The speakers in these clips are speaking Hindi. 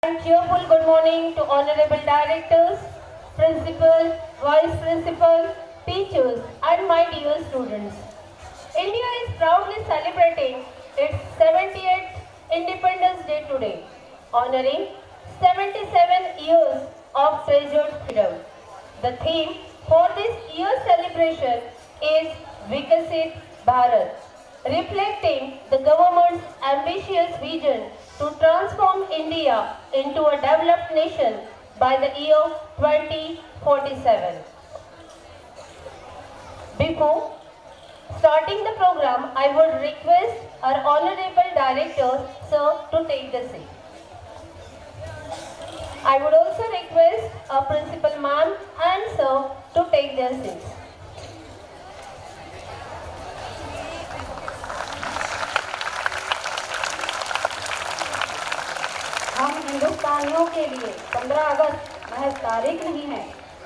Cheerful good morning to honorable directors, principal, vice principal, teachers and my dear students. India is proudly celebrating its 78th Independence Day today, honoring 77 years of treasured freedom. The theme for this year's celebration is Vikasit Bharat, reflecting the government's ambitious vision to transform India into a developed nation by the year 2047. Before starting the program, I would request our Honorable Director, Sir, to take the seat. I would also request our Principal Ma'am and Sir to take their seats. हम हिंदुस्तानियों के लिए 15 अगस्त महज तारीख नहीं है।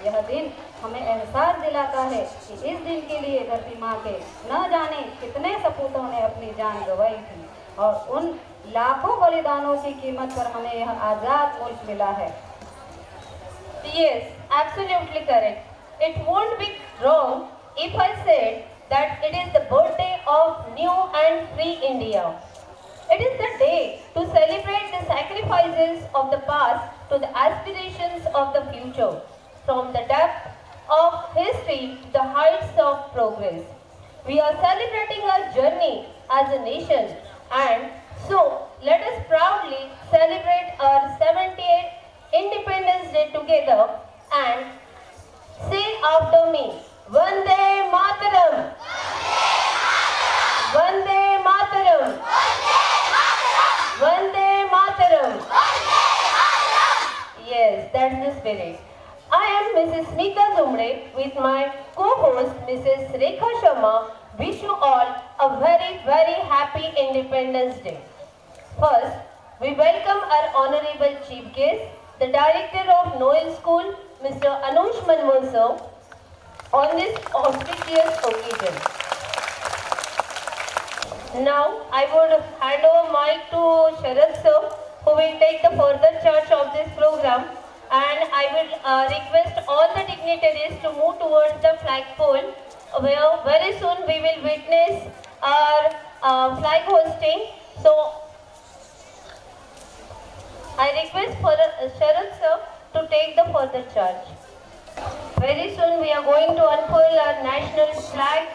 यह दिन हमें एहसास दिलाता है कि इस दिन के लिए धरती माँ के न जाने कितने सपूतों ने अपनी जान गंवाई थी और उन लाखों बलिदानों की कीमत पर हमें यह आज़ाद मुल्क मिला है। Yes, absolutely correct. It won't be wrong if I said that it is the birthday of new and free India. It is the day to celebrate the sacrifices of the past to the aspirations of the future, from the depth of history to the heights of progress. We are celebrating our journey as a nation, and so let us proudly celebrate our 78th Independence Day together and say after me, Vande Mataram! Vande Mataram! Vande Mataram! Yes, that's the spirit. I am Mrs. Smita Zumre with my co-host Mrs. Rekha Sharma. Wish you all a very happy Independence Day. First, we welcome our honorable chief guest, the director of Noel School, Mr. Anush Manwar sir, on this auspicious occasion. Now, I would hand over mic to Sharad sir, who will take the further charge of this program, and I will request all the dignitaries to move towards the flagpole, where very soon we will witness our flag hosting. So, I request for Sharad sir to take the further charge. Very soon we are going to unfurl our national flag.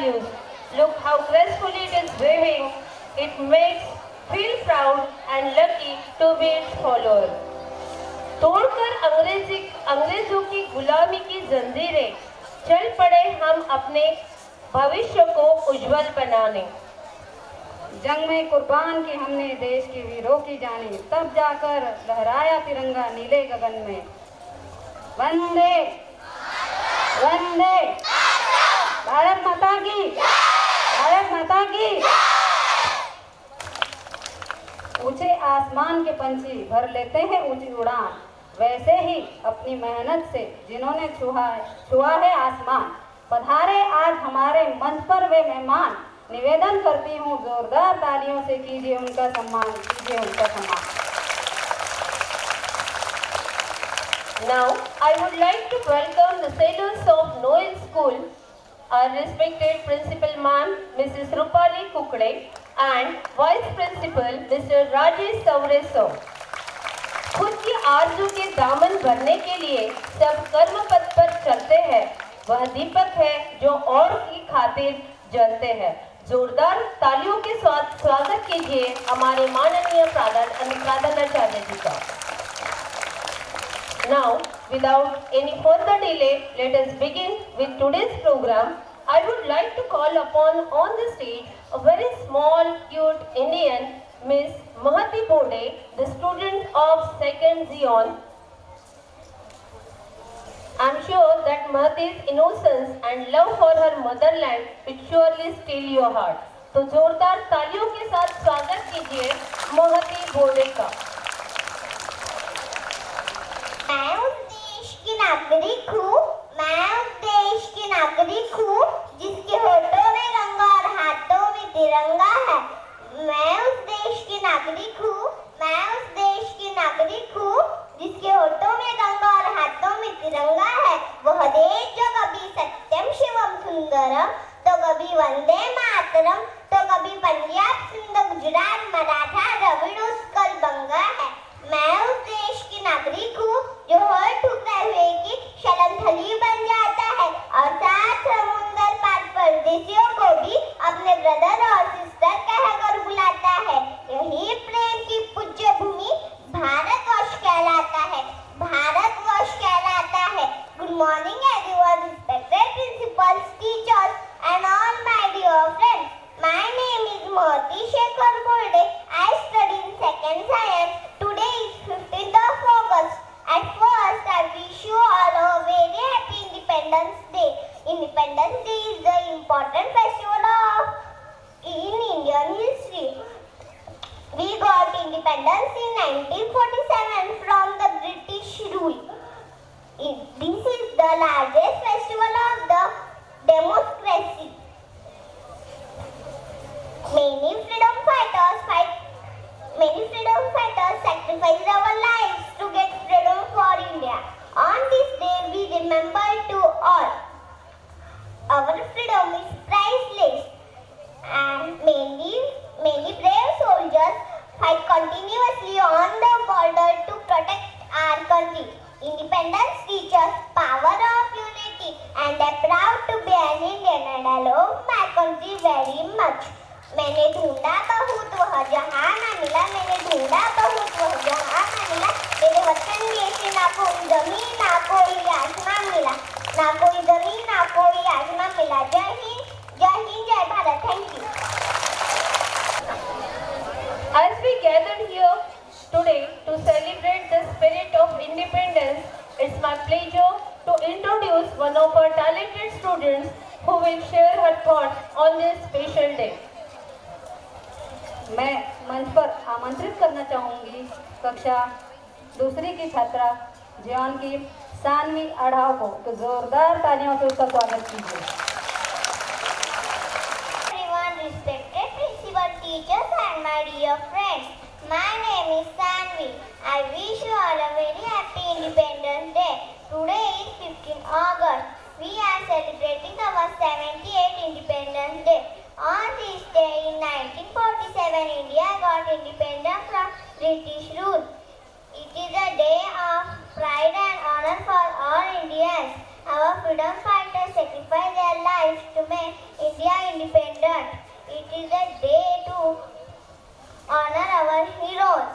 values. Look how gracefully it is waving. It makes feel proud and lucky to be its follower. तोड़कर अंग्रेजों की गुलामी की जंजीरें, चल पड़े हम अपने भविष्य को उज्जवल बनाने। जंग में कुर्बान की हमने देश के वीरों की जानी, तब जाकर लहराया तिरंगा नीले गगन में। वंदे वंदे भारत माता की, भारत माता की। ऊंचे आसमान के पंछी भर लेते हैं ऊंची उड़ान, वैसे ही अपनी मेहनत से जिन्होंने छुआ है आसमान, पधारे आज हमारे मंच पर वे मेहमान। निवेदन करती हूँ जोरदार तालियों से कीजिए उनका सम्मान, कीजिए उनका सम्मान। Now I would like to welcome the sailors of Noel School, our respected principal ma'am Mrs. Rupali Kukde and vice principal Mr. Rajesh Saureso. खुद की आरज़ू के दामन भरने के लिए सब कर्म पथ पर चलते हैं, वह दीपक है जो और की खातिर जलते हैं। जोरदार तालियों के साथ स्वागत कीजिए हमारे माननीय प्रधानाचार्य जी का। Now, without any further delay, let us begin with today's program. I would like to call upon on the stage a very small, cute Indian, Miss Mahati Bode, the student of 2nd Zion. I am sure that Mahati's innocence and love for her motherland will surely steal your heart. तो जोरदार तालियों के साथ स्वागत कीजिए महती बोडे का। मैं उस देश की नागरिक हूँ, मैं उस देश की नागरिक हूँ जिसके होठों में गंगा और हाथों में तिरंगा है। मैं उस देश की नागरिक हूँ, मैं उस देश की नागरिक हूँ जिसके होठों में गंगा और हाथों में तिरंगा है। वह देश जो कभी सत्यम शिवम सुंदरम, तो कभी वंदे मातरम, तो कभी पंजाब सिंध गुजरात मराठा द्रविड़ उत्कल बंगा है। मैं उस देश की नागरिक हूँ जो हर ठुकराए हुए की शलनथली बन जाता है और सात समुंदर पार परदेशियों को भी अपने ब्रदर और सिस्टर कहकर बुलाता है। यही प्रेम की पूज्य भूमि भारतवर्ष कहलाता है, भारतवर्ष कहलाता है। Good morning everyone, respected principles, teachers and all my dear friends. My name is Mahati Shekhar Bolde. I study in 2nd Science. Today is 15th of August. At first, I wish you all a very happy Independence Day. Independence Day is the important festival in Indian history. We got independence in 1947 from the British rule. This is the largest festival of the democracy. Many freedom fighters sacrificed our lives to get freedom for India. On this day we remember to all. Our freedom is priceless and many brave soldiers fight continuously on the border to protect our country. Independence teaches power of unity and I'm proud to be an Indian and I love my country very much. मैंने ढूंढा बहुत वह जहाँ न मिला, मैंने ढूंढा बहुत वह जहाँ न मिला, मेरे वतन जैसे ना कोई जमीन ना कोई आसमान मिला, ना कोई जमीन ना कोई आसमान मिला। जय हिंद जय Bharat. Thank you. As we gathered here today to celebrate the spirit of independence, it's my pleasure to introduce one of our talented students who will share her thoughts on this special day. मैं मंच पर आमंत्रित करना चाहूँगी कक्षा दूसरी की छात्रा जियान की सानवी अढ़ाव को, तो जोरदार तालियों से उसका स्वागत कीजिए। Everyone, respected principal, teachers and my dear friends, my name is Sanvi. I wish you all a very happy Independence Day. Today is 15 August. We are celebrating our 78th Independence Day. On this day in 1947, India got independence from British rule. It is a day of pride and honor for all Indians. Our freedom fighters sacrificed their lives to make India is a day to honor our heroes.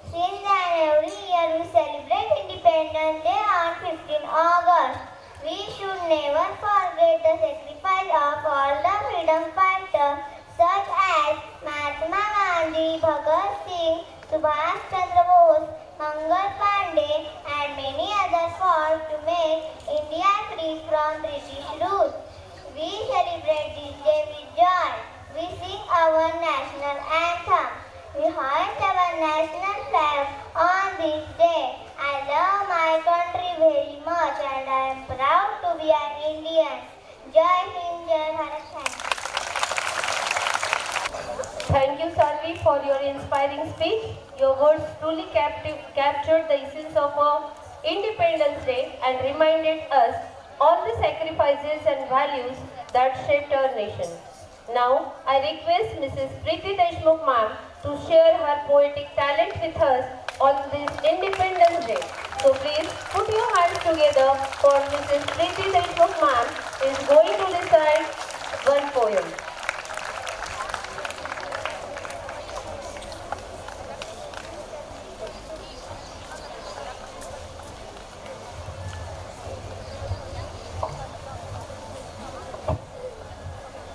Since then, every year we celebrate Independence Day on 15 August. We should never forget the sacrifice of all the freedom fighters such as Mahatma Gandhi, Bhagat Singh, Subhash Chandra Bose, Mangal Pandey and many others fought to make India free from British rule. We celebrate this day with joy. We sing our national anthem. We hoist our national flag on this day. I love my country very much and I am proud to be an Indian. Jai Hind, Jai Bharat. Thank you, Salvi, for your inspiring speech. Your words truly captured the essence of our Independence Day and reminded us all the sacrifices and values that shaped our nation. Now, I request Mrs. Preeti Deshmukh ma'am to share her poetic talent with us on this Independence Day. So please put your hands together for Mrs. Preeti Deshmukh ma'am is going to recite one poem.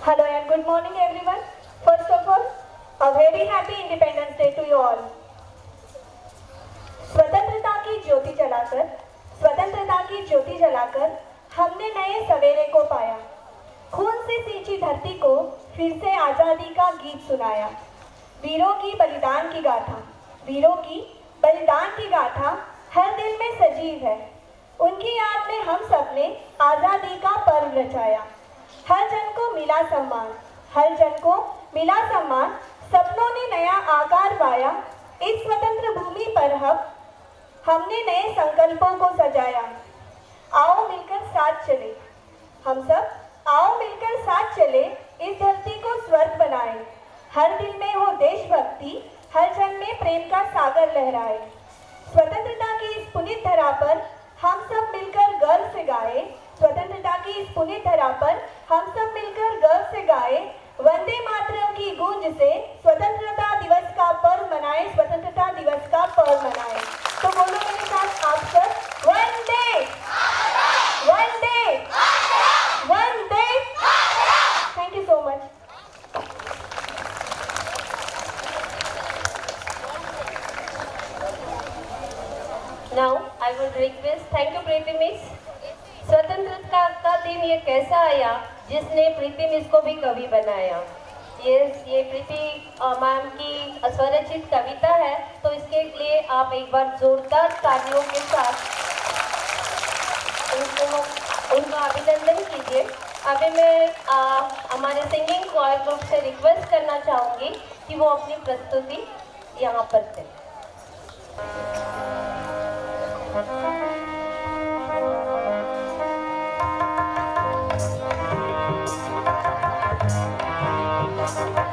Hello and good morning everyone. First of all, a very happy Independence Day to you all. स्वतंत्रता की ज्योति जलाकर हमने नए सवेरे को पाया। खून से सींची धरती को फिर से आजादी का गीत सुनाया। वीरों की बलिदान की गाथा हर दिल में सजीव है। उनकी याद में हम सब ने आजादी का पर्व रचाया। हर जन को मिला सम्मान, सपनों ने नया आकार पाया। इस स्वतंत्र भूमि पर हमने नए संकल्पों को सजाया। आओ मिलकर साथ चले, इस धरती को स्वर्ग बनाए। हर दिल में हो देशभक्ति, हर जन में प्रेम का सागर लहराए। स्वतंत्रता की इस पुनीत धरा पर हम सब मिलकर गर्व से गाए। वंदे मातरम की गूंज से स्वतंत्रता दिवस का पर्व मनाए। तो बोलो मेरे साथ आप सब, वंदे वंदे। Thank you so much. Now I would request, thank you Preeti Miss. स्वतंत्रता का दिन ये कैसा आया जिसने प्रीति मिस को भी कवि बनाया। ये प्रीति मैम की स्वरचित कविता है, तो इसके लिए आप एक बार जोरदार तालियों के साथ उनका अभिनंदन कीजिए। अभी मैं हमारे सिंगिंग कोयर ग्रुप से रिक्वेस्ट करना चाहूँगी कि वो अपनी प्रस्तुति यहाँ पर दें। Jai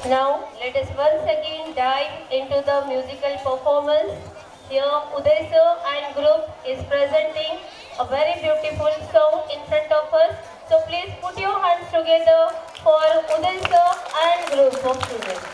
Now let us once again dive into the musical performance. Here Uday sir and group is presenting a very beautiful song in front of us. So please put your hands together for Uday sir and group of students.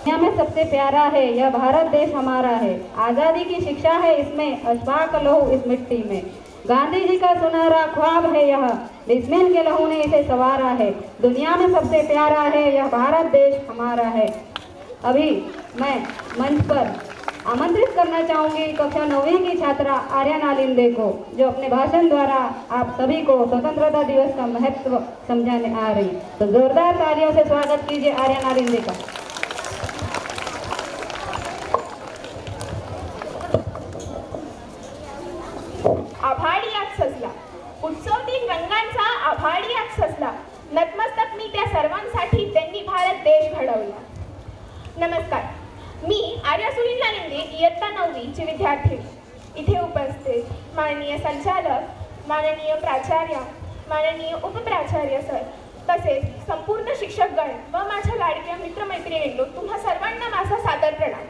दुनिया में सबसे प्यारा है यह भारत देश हमारा है। आज़ादी की शिक्षा है इसमें, अशफाक लहू इस मिट्टी में। गांधी जी का सुनहरा ख्वाब है यह, बिस्मिल के लहू ने इसे संवारा है। दुनिया में सबसे प्यारा है यह भारत देश हमारा है। अभी मैं मंच पर आमंत्रित करना चाहूंगी कक्षा 9वीं की छात्रा आर्यन आलिंदे को, जो अपने भाषण द्वारा आप सभी को स्वतंत्रता दिवस का महत्व समझाने आ रही। तो जोरदार तालियों से स्वागत कीजिए आर्यन आलिंदे का। आभाळी आज सजला, उत्सव दिन रंगांचा आभाळी आज सजला। नतमस्तक मी त्या सर्वांसाठी त्यांनी भारत देश घडवला। नमस्कार, मी आर्या सुनील लालिंदे, इयत्ता 9वी ची विद्यार्थी। इथे उपस्थित माननीय संचालक, माननीय प्राचार्य, माननीय उपप्राचार्य सर, तसेच संपूर्ण शिक्षकगण व माझ्या लाडक्या मित्रमैत्रिणींनो, तुम्हा सर्वांना माझा सादर प्रणाम।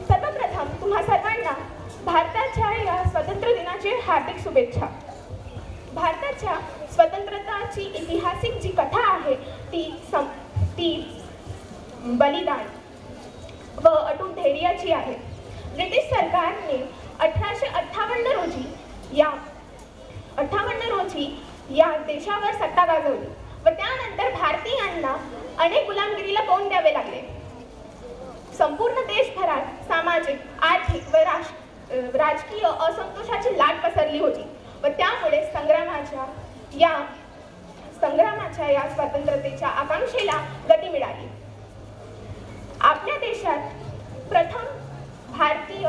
सर्वप्रथम तुम्हा सर्वांना भारताच्या या स्वातंत्र्य दिनाची हार्दिक शुभेच्छा। भारताच्या स्वतंत्रताची ऐतिहासिक जी कथा आहे ती बलिदान व अटूट धैर्याची आहे। ब्रिटिश सरकारने 1858 रोजी या देशावर सत्ता गाजवली व त्यानंतर भारतीयांना अनेक गुलामगिरीला तोंड द्यावे लागले. संपूर्ण देशभरात सामाजिक, आर्थिक व राजकीय असंतोषाची लाट पसरली होती व त्यामुळे संग्रामाच्या या स्वतंत्रतेच्या आकांक्षेला गती मिळाली. आपल्या देशात प्रथम भारतीय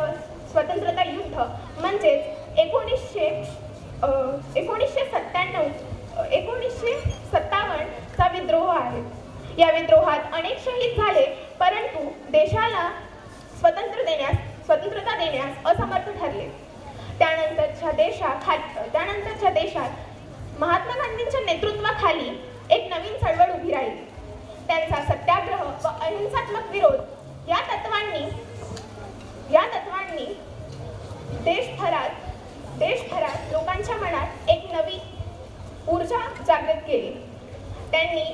स्वतंत्रता युद्ध म्हणजेच 1957 चा विद्रोह आहे. या विद्रोहात अनेक शहीद झाले, परंतु देशाला स्वतंत्रता देण्यास असमर्थ ठरले. त्यानंतरच्या देशात महात्मा गांधींच्या नेतृत्वाखाली एक नवीन चळवळ उभी राहिली. त्यांचा सत्याग्रह व अहिंसात्मक विरोध या तत्वांनी देशभरात लोकांच्या मनात एक नवी ऊर्जा जागृत केली. त्यांनी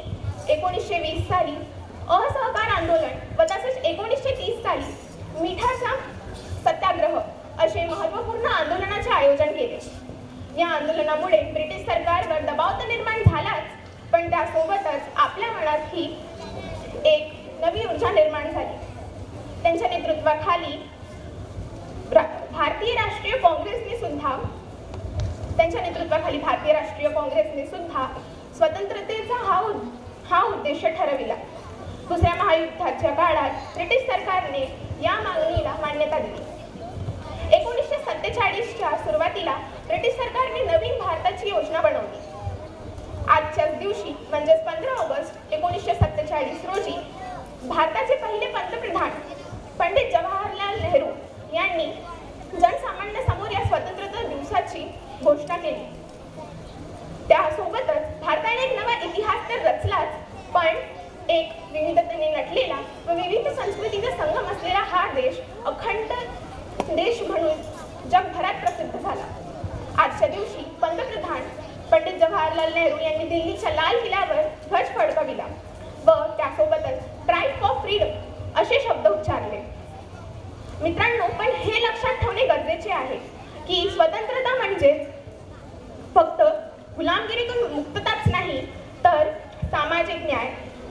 1920 साली असहकार आंदोलन व तसेच 1930 साली मिठाचा सत्याग्रह असे महत्त्वपूर्ण आंदोलनाचे आयोजन केले. या आंदोलनामुळे ब्रिटिश सरकारवर दबाव तर निर्माण झालाच, पण त्यासोबतच आपल्या मनात ही एक नवी ऊर्जा निर्माण झाली. त्यांच्या नेतृत्वाखाली भारतीय राष्ट्रीय काँग्रेसने सुद्धा स्वतंत्रतेचा हा उद्देश ठरविला. दुसऱ्या महायुद्धाच्या काळात ब्रिटिश सरकारने या मागणीला मान्यता दिली. 1947च्या सुरुवातीला ब्रिटिश सरकारने नवीन भारताची योजना बनवली. आजच्याच दिवशी म्हणजेच 15 ऑगस्ट 1947 रोजी भारताचे पहिले पंतप्रधान पंडित जवाहरलाल नेहरू यांनी जनसामान्यांसमोर या स्वतंत्रता दिवसाची घोषणा केली. त्यासोबतच भारताने एक नवा इतिहास तर रचलाच, पण एक विविधतेने नटलेला व विविध संस्कृतीचा संगम असलेला हा देश अखंड देश म्हणून जगभरात प्रसिद्ध झाला. आजच्या दिवशी पंतप्रधान पंडित जवाहरलाल नेहरू यांनी दिल्लीच्या लाल किल्ल्यावर ध्वज फडकविला व त्यासोबतच ट्राय फॉर फ्रीडम असे शब्द उच्चारले. मित्रांनो, पण हे लक्षात ठेवणे गरजेचे आहे की स्वतंत्रता म्हणजे फक्त गुलामगिरीतून मुक्तताच नाही, तर सामाजिक न्याय,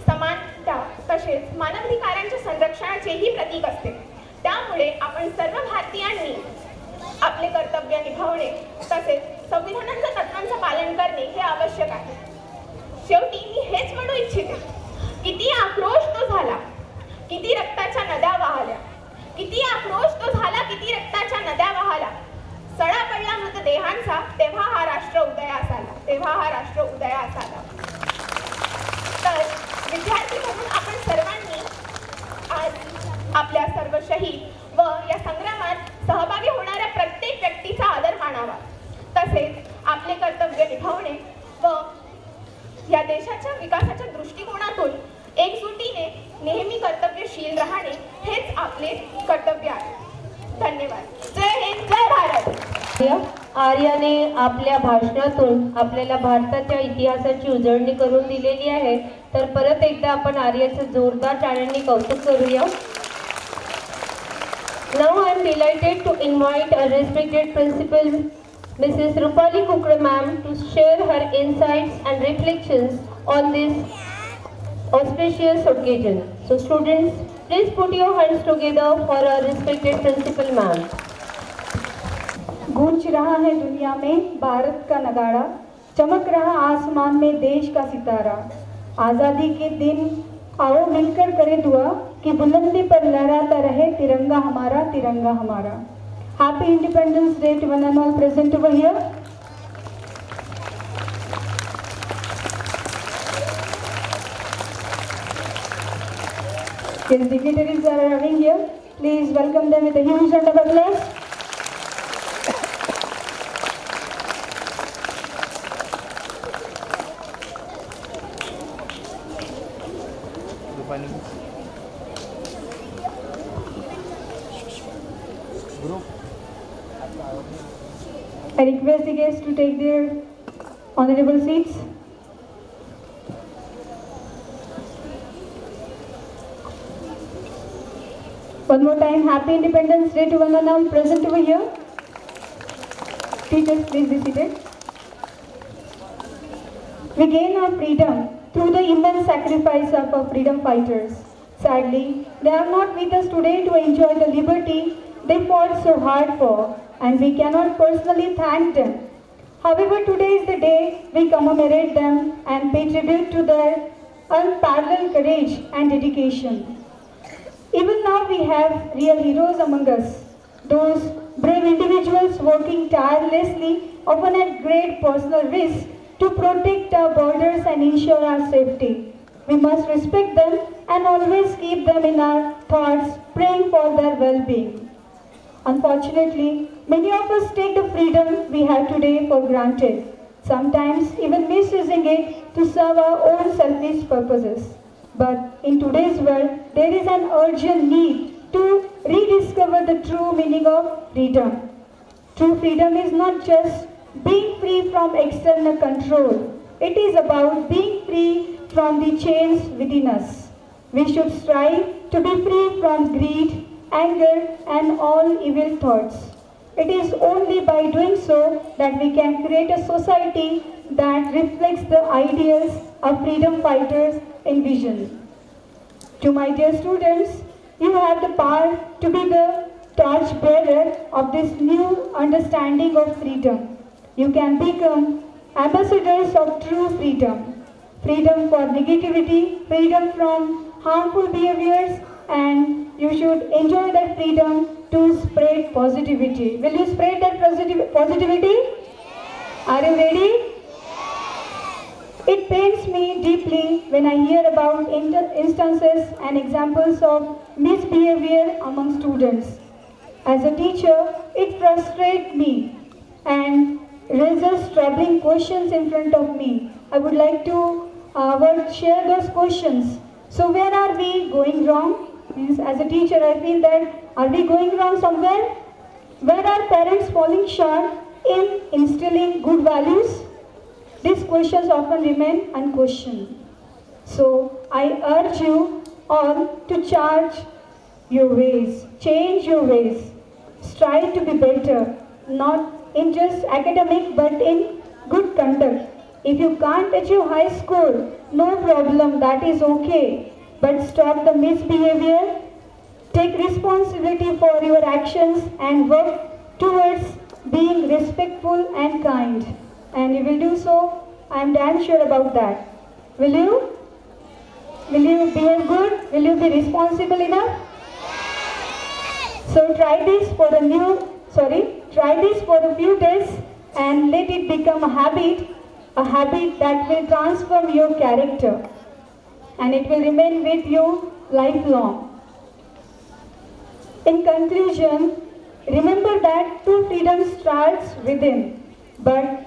समानता तसेच मानवाधिकारांच्या संरक्षणाचेही प्रतीक असते. त्यामुळे आपण सर्व भारतीयांनी आपले कर्तव्य निभावणे तसेच संविधानाच्या तत्वांचे पालन करणे हे आवश्यक आहे. शेवटी मी हेच म्हणू इच्छिते, किती आक्रोश तो झाला, किती रक्ताच्या नद्या वाहल्या, किती आक्रोश तो झाला, किती रक्ताच्या नद्या वाहल्या, सडा पडला मृतदेहांचा, तेव्हा हा राष्ट्र उदयास आला. तर विद्यार्थी म्हणून आपण सर्वांनी आज आपल्या सर्व शहीद व या संग्रामात सहभागी होणाऱ्या प्रत्येक व्यक्तीचा आदर मानावा, तसेच आपले कर्तव्य निभावणे व या देशाच्या विकासाच्या दृष्टिकोनातून एकजुटीने नेहमी कर्तव्यशील राहणे हेच आपले कर्तव्य आहे. धन्यवाद. जय हिंद, जय भारत. आर्याने आपल्या भाषणातून आपल्याला भारताच्या इतिहासाची उजळणी करून दिलेली आहे. तर परत एकदा आपण आर्याचं जोरदार टाळ्यांनी कौतुक करूया. Now I am delighted to invite our respected principal, Mrs. Rupali Kukre ma'am, to share her insights and reflections on this auspicious occasion. So students, please put your hands together for our respected principal ma'am. गूंज रहा है दुनिया में भारत का नगाड़ा, चमक रहा आसमान में देश का सितारा। आज़ादी के दिन आओ मिलकर करें दुआ कि बुलंदी पर लहराता रहे तिरंगा हमारा, तिरंगा हमारा। Happy independence day to one and all present over here. His dignitaries are arriving here. Please welcome them with a huge round of applause. I request the guests to take their honorable seats. One more time, Happy Independence Day to one and all present over here. Teachers, please be seated. We gain our freedom through the immense sacrifice of our freedom fighters. Sadly, they are not with us today to enjoy the liberty they fought so hard for, and we cannot personally thank them. However, today is the day we commemorate them and pay tribute to their unparalleled courage and dedication. Even now, we have real heroes among us, those brave individuals working tirelessly, often at great personal risk, to protect our borders and ensure our safety. We must respect them and always keep them in our thoughts, praying for their well-being. Unfortunately, many of us take the freedom we have today for granted, sometimes even misusing it to serve our own selfish purposes. But in today's world, there is an urgent need to rediscover the true meaning of freedom. True freedom is not just being free from external control. It is about being free from the chains within us. We should strive to be free from greed, anger, and all evil thoughts. It is only by doing so that we can create a society that reflects the ideals of freedom fighters envision. To my dear students, you have the power to be the torchbearer of this new understanding of freedom. You can become ambassadors of true freedom. Freedom for negativity, freedom from harmful behaviors, and you should enjoy that freedom to spread positivity. Will you spread that positivity? Are you ready? It pains me deeply when I hear about instances and examples of misbehavior among students. As a teacher, it frustrates me and raises troubling questions in front of me. I would like to share those questions. So where are we going wrong? Means as a teacher, I feel that are we going wrong somewhere? Where are parents falling short in instilling good values? These questions often remain unquestioned. So I urge you all to charge your ways, change your ways, strive to be better, not in just academic but in good conduct. If you can't achieve high score, no problem, that is okay. But stop the misbehavior, take responsibility for your actions and work towards being respectful and kind. And you will do so, I am damn sure about that. Will you? Will you behave good? Will you be responsible enough? So try this for a few days and let it become a habit that will transform your character, and it will remain with you lifelong. In conclusion, remember that true freedom starts within, but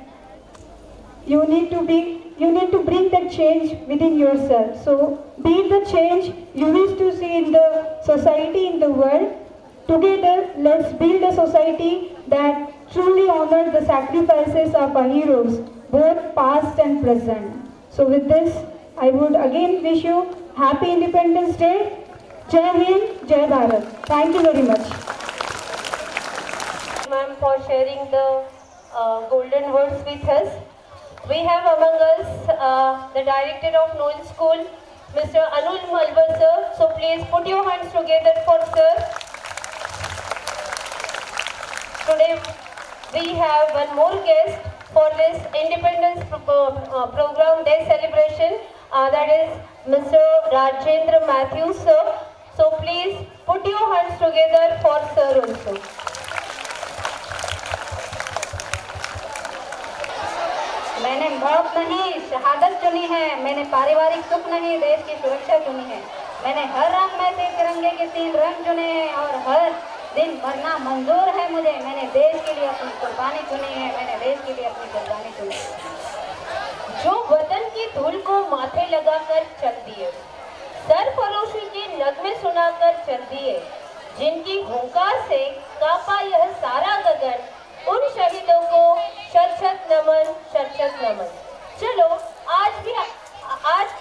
you need to bring that change within yourself. So be the change you wish to see in the society, in the world. Together, let's build a society that truly honors the sacrifices of our heroes, both past and present. So with this, I would again wish you Happy Independence Day. Jai Hind, Jai Bharat. Thank you very much. Ma'am, for sharing the golden words with us. We have among us the director of Noel School, Mr. Anul Malvar sir. So please put your hands together for sir. Today we have one more guest for this Independence Program Day celebration. That is Mr. Rajendra Matthews sir. So please put your hands together for sir also. मैंने मौत नहीं शहादत चुनी है, मैंने पारिवारिक सुख नहीं देश की सुरक्षा चुनी है। मैंने हर रंग में से तिरंगे के 3 रंग चुने हैं और हर दिन मरना मंजूर है मुझे। मैंने देश के लिए अपनी कुर्बानी चुनी है, मैंने देश के लिए अपनी कुर्बानी चुनी है। जो वतन की धूल को माथे लगाकर चल दिए, सरफरोशी के नगमे सुनाकर चल दिए, जिनकी हुंकार से कांपा यह सारा गगन, उन शहीदों को शत-शत नमन, शत-शत नमन। चलो आज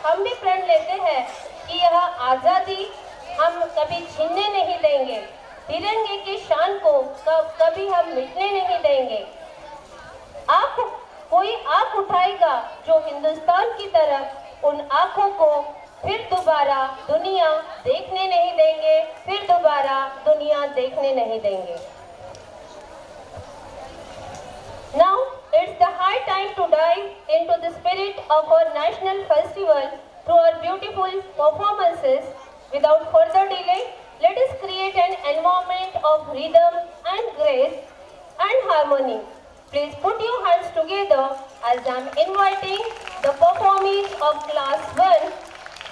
हम भी प्रण लेते हैं कि यह आज़ादी हम कभी छीनने नहीं देंगे, तिरंगे की शान को कभी हम मिटने नहीं देंगे। कोई आंख उठाएगा जो हिंदुस्तान की तरफ, उन आंखों को फिर दोबारा दुनिया देखने नहीं देंगे, फिर दोबारा दुनिया देखने नहीं देंगे। Now it's the high time to dive into the spirit of our national festival through our beautiful performances. Without further delay, let us create an environment of rhythm and grace and harmony. Please put your hands together as I am inviting the performers of class 1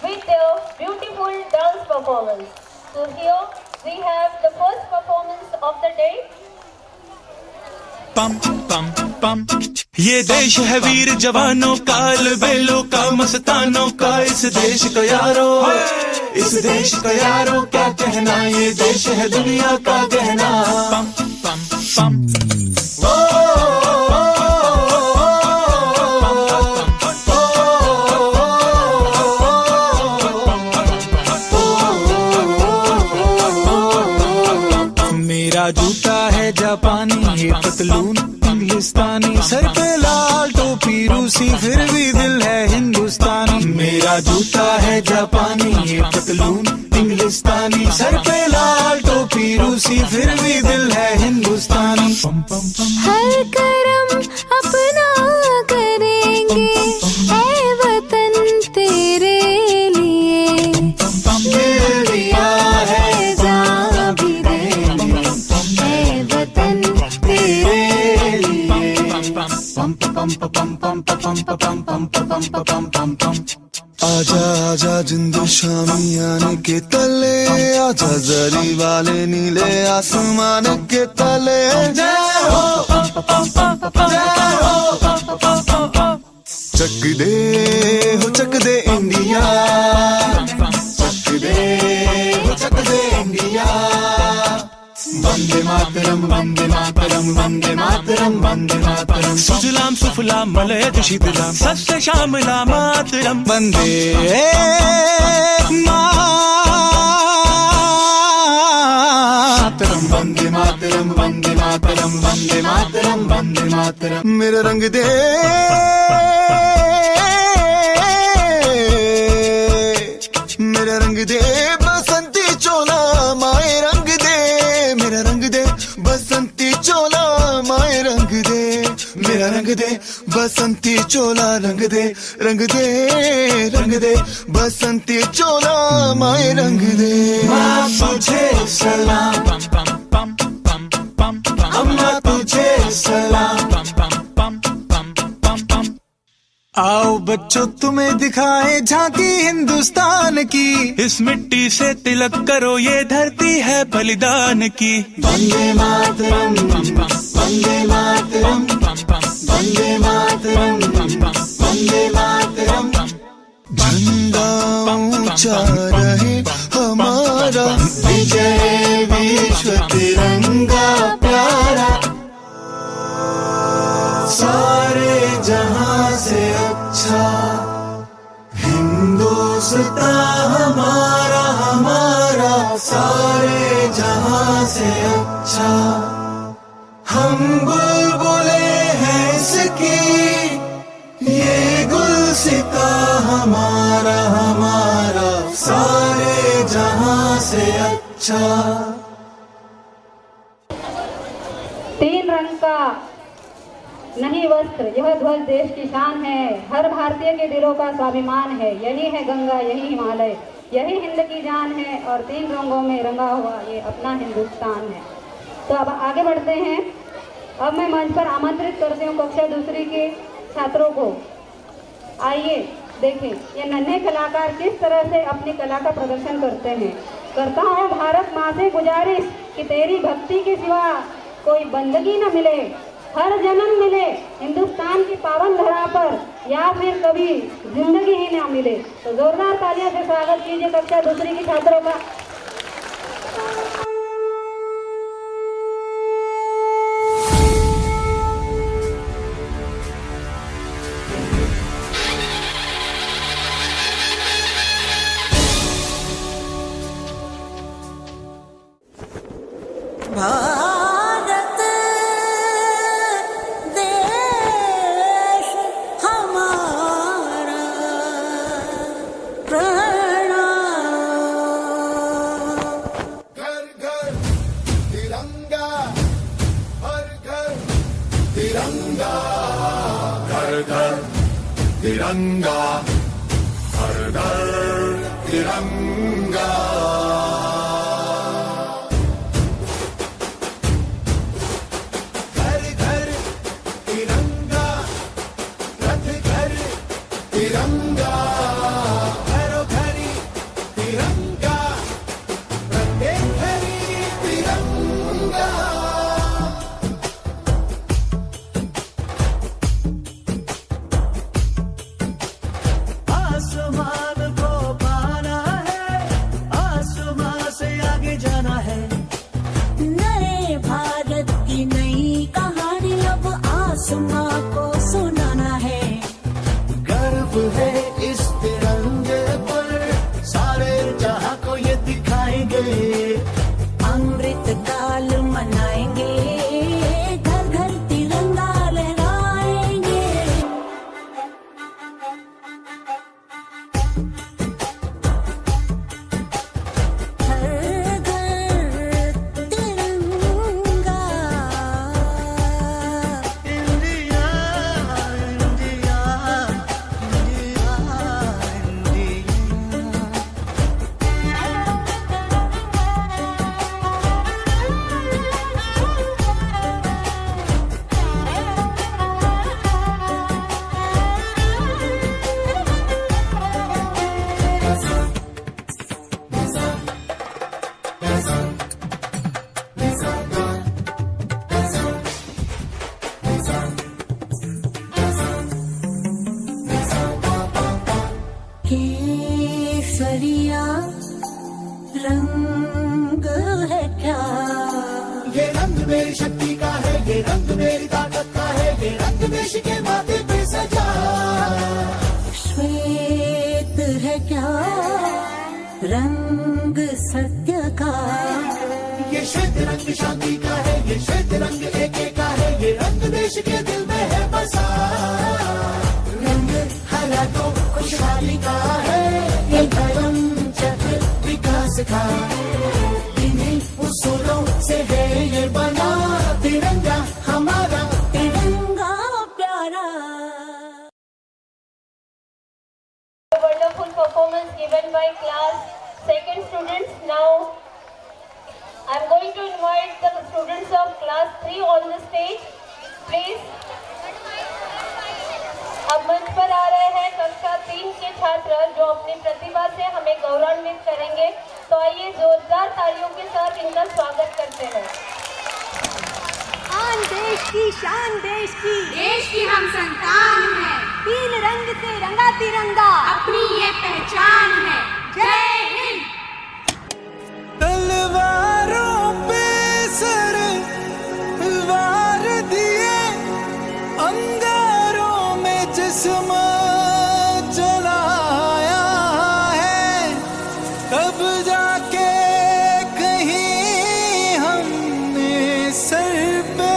with their beautiful dance performance. So here we have the first performance of the day. पम पम पम ये देश है वीर जवानों का, बेलों का, मस्तानों का, इस देश का यारो, इस देश का यारो क्या कहना, ये देश है दुनिया का गहना। पम पम पम मेरा जूता है जापानी, ये पतलून इंग्लिस्तानी, सर पे लाल टोपी रूसी, फिर भी दिल है हिंदुस्तानी। मेरा जूता है जापानी, ये पतलून इंग्लिस्तानी, सर पे लाल टोपी रूसी, फिर भी दिल है हिंदुस्तानी। पम पम पम हर करम अपना करेंगे ऐ वतन तेरे लिए, दिल दिया है जान भी देंगे ऐ वतन तेरे लिए। पम पम पम पम पम पम पम पम पम पम पम आजा आजा जिंद शामी आने के तले, आजा जरी वाले नीले आसमान के तले। जय हो जय हो चक दे हो चक दे इंडिया, चक दे हो चक दे इंडिया। वंदे मातरम वंदे मातरम वंदे मातरम वंदे मातरम, सुजलाम सुफलाम मलयज शीतलाम, सस्य श्यामलाम मातरम। वंदे मातरम वंदे मातरम वंदे मातरम वंदे मातरम वंदे मातरम। मेरा रंग दे मेरा रंग दे बसंती चोला माए रंग दे, मेरा रंग दे बसंती चोला माए रंग दे, मेरा रंग दे बसंती चोला रंग दे, रंग दे रंग दे बसंती चोला माए रंग दे। माँ तुझे सलाम पम पम पम पम पम पम, अम्मा तुझे सलाम पम पम पम पम पम पम। आओ बच्चों तुम्हें दिखाए झांकी हिंदुस्तान की, इस मिट्टी से तिलक करो ये धरती है बलिदान की। वंदे मातरम वंदे मातरम वंदे मातरम वंदे मातरम। झंडा ऊंचा रहे हमारा, विजय विश्व तिरंगा प्यारा, सारे जहां से अच्छा हिंदुस्तान हमारा हमारा, सारे जहां से अच्छा हम बुलबुले हैं इसकी, ये गुलसिता हमारा हमारा, सारे जहां से अच्छा। तीन रंग का नहीं वस्त्र, यह ध्वज देश की शान है, हर भारतीय के दिलों का स्वाभिमान है। यही है गंगा, यही हिमालय, यही हिंद की जान है, और तीन रंगों में रंगा हुआ ये अपना हिंदुस्तान है। तो अब आगे बढ़ते हैं। अब मैं मंच पर आमंत्रित करती हूँ कक्षा दूसरी के छात्रों को। आइए देखें ये नन्हे कलाकार किस तरह से अपनी कला का प्रदर्शन करते हैं। करता हूँ भारत माँ से गुजारिश कि तेरी भक्ति के सिवा कोई बंदगी न मिले, हर जन्म मिले हिंदुस्तान की पावन धरा पर, या फिर कभी जिंदगी ही ना मिले। तो जोरदार तालियां से स्वागत कीजिए कक्षा दूसरी की छात्रों का। भारत देश तिरंगा, हर घर तिरंगा। घर घर तिरंगा, रथ घर तिरंगा, घरों घरी तिरंगा, प्रत्येक घरी तिरंगा। आसमान को पाना है, आसमान से आगे जाना है। नए भारत की नई कहानी अब आसमां को सुनाना है। गर्व है इस तिरंगे पर, सारे जहां को ये दिखाएंगे। अमृत काल मनाएंगे, घर घर तिरंगा लहराएंगे। हर घर तिरंगा। India, India, India, India. केसरिया रंग है क्या? ये रंग मेरी शक्ति का है, ये रंग मेरी ताकत का है, ये रंग देश के माथे पे सजा। श्वेत है क्या? रंग सत्य का। ये श्वेत रंग शांति का है, ये श्वेत रंग एके का है, ये रंग देश के दिल में है बसा। रंग हरा तो खुशहाली का है, ये धर्म चक्र विकास का। इन्हीं उसूलों से है ये बना तिरंगा हमारा। तिरंगा प्यारा। A wonderful performance given by class 2nd students. Now I'm going to invite the students of class 3 on the stage. Please. अब मंच पर आ रहे हैं कक्षा 3 के छात्र जो अपनी प्रतिभा से हमें गौरवान्वित करेंगे। तो आइए जोरदार तालियों के साथ इनका स्वागत करते हैं। आन देश की शान देश की हम संतान हैं, तीन रंग से रंगा तिरंगा अपनी ये पहचान है। जय हिंद। तलवारों पे सर वार दिए, अंगारों में जिस्म जलाया है, तब जाके कहीं हमने सर पे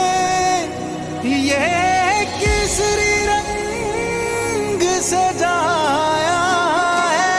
ये केसरी रंग सजाया है।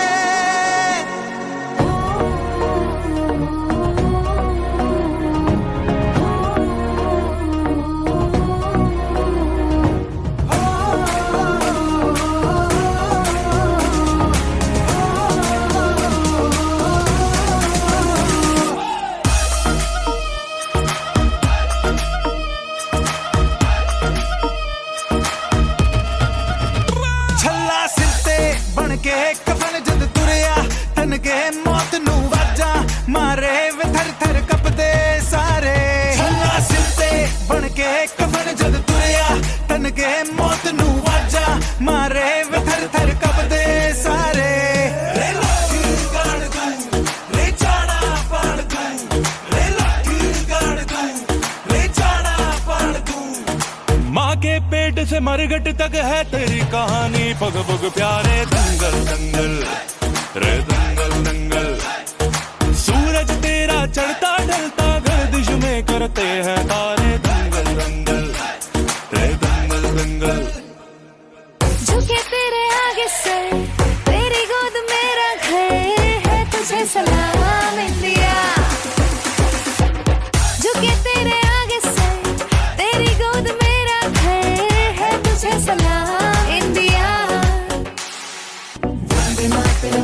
छल्ला सिर ते बन के कफन जद तुरया, तन के मौत नू वाजा मारे वे थर थर कपदे सारे। छल्ला सिर ते बन के कफन जद तुरया, तन के मौत नू वाजा मारे वे थर थर कपदे सारे। रे लाठी गाड़ दूं, रे चाड़ा पाड़ दूं, रे लाठी गाड़ दूं, रे चाड़ा पाड़ दूं। माँ के पेट से मरघट तक है तेरी कहानी, पग पग प्यारे दंगल दंगल रे दंगल दंगल। सूरज तेरा चढ़ता ढलता गर्दिश में करते हैं तारे, दंगल दंगल रे दंगल दंगल। झुके तेरे आगे सर, तेरी गोद मेरा घर है, तुझे सलाम इंडिया। झुके तेरे आगे सर, तेरी गोद मेरा घर है, तुझे सलाम इंडिया। तेरी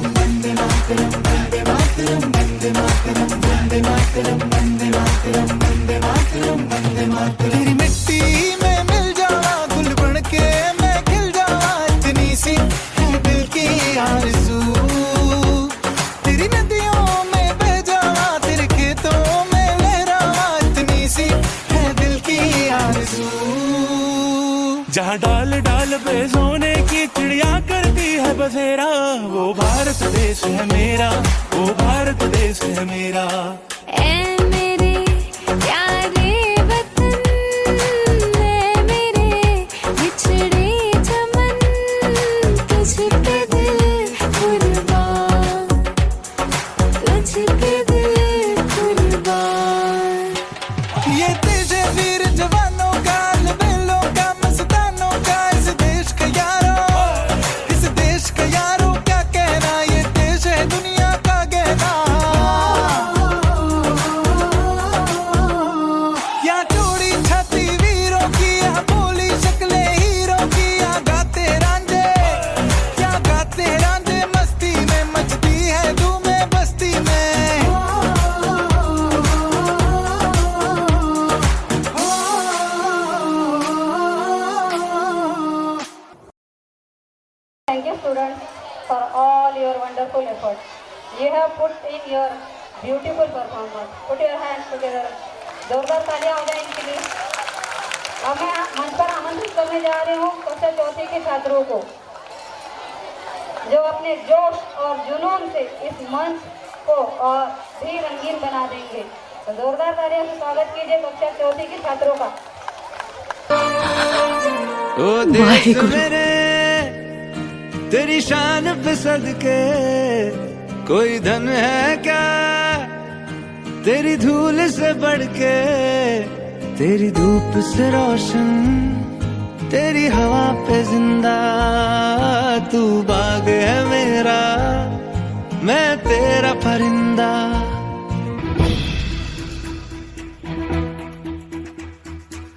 मिट्टी में मिल जावा, गुल बन के मैं खिल जावा, इतनी सी है दिल की आरज़ू। तेरी नदियों में बह जावा, तेरे खेतों में लहरावा, इतनी सी है दिल की आरज़ू। जहाँ डाल डाल पे सोने की चिड़िया करती है बसेरा, वो भारत देश है मेरा, वो भारत देश है मेरा। ऐ मेरे प्यारे वतन, ऐ मेरे बिछड़े चमन, तुझ पे दिल कुर्बान, तुझ पे दिल कुर्बान। ये देश है वीर जवानों का, लबेलों का, मस्तानों का, इस देश का यारों, इस देश का यारों क्या कहना, ये देश है दुनिया का गहना। या चूड़ी छाती वीरों की, या बोली शक्लें हीरों की, या गाते रांझे, या गाते रांझे मस्ती में, मचती है धूमें बस्ती में। Thank you students for all your wonderful efforts. You have put in your beautiful performance. Put your hands together. जोरदार तालियां हो जाए इनके लिए। अब मैं मंच पर आमंत्रित करने जा रही हूँ कक्षा चौथी के छात्रों को, जो अपने जोश और जुनून से इस मंच को और भी रंगीन बना देंगे। तो जोरदार तालियों से स्वागत कीजिए कक्षा चौथी के छात्रों का। ओ देश मेरे तेरी शान पे सदके, कोई धन है क्या तेरी धूल से बढ़ के, तेरी धूप से रोशन, तेरी हवा पे जिंदा, तू बाग है मेरा, मैं तेरा परिंदा।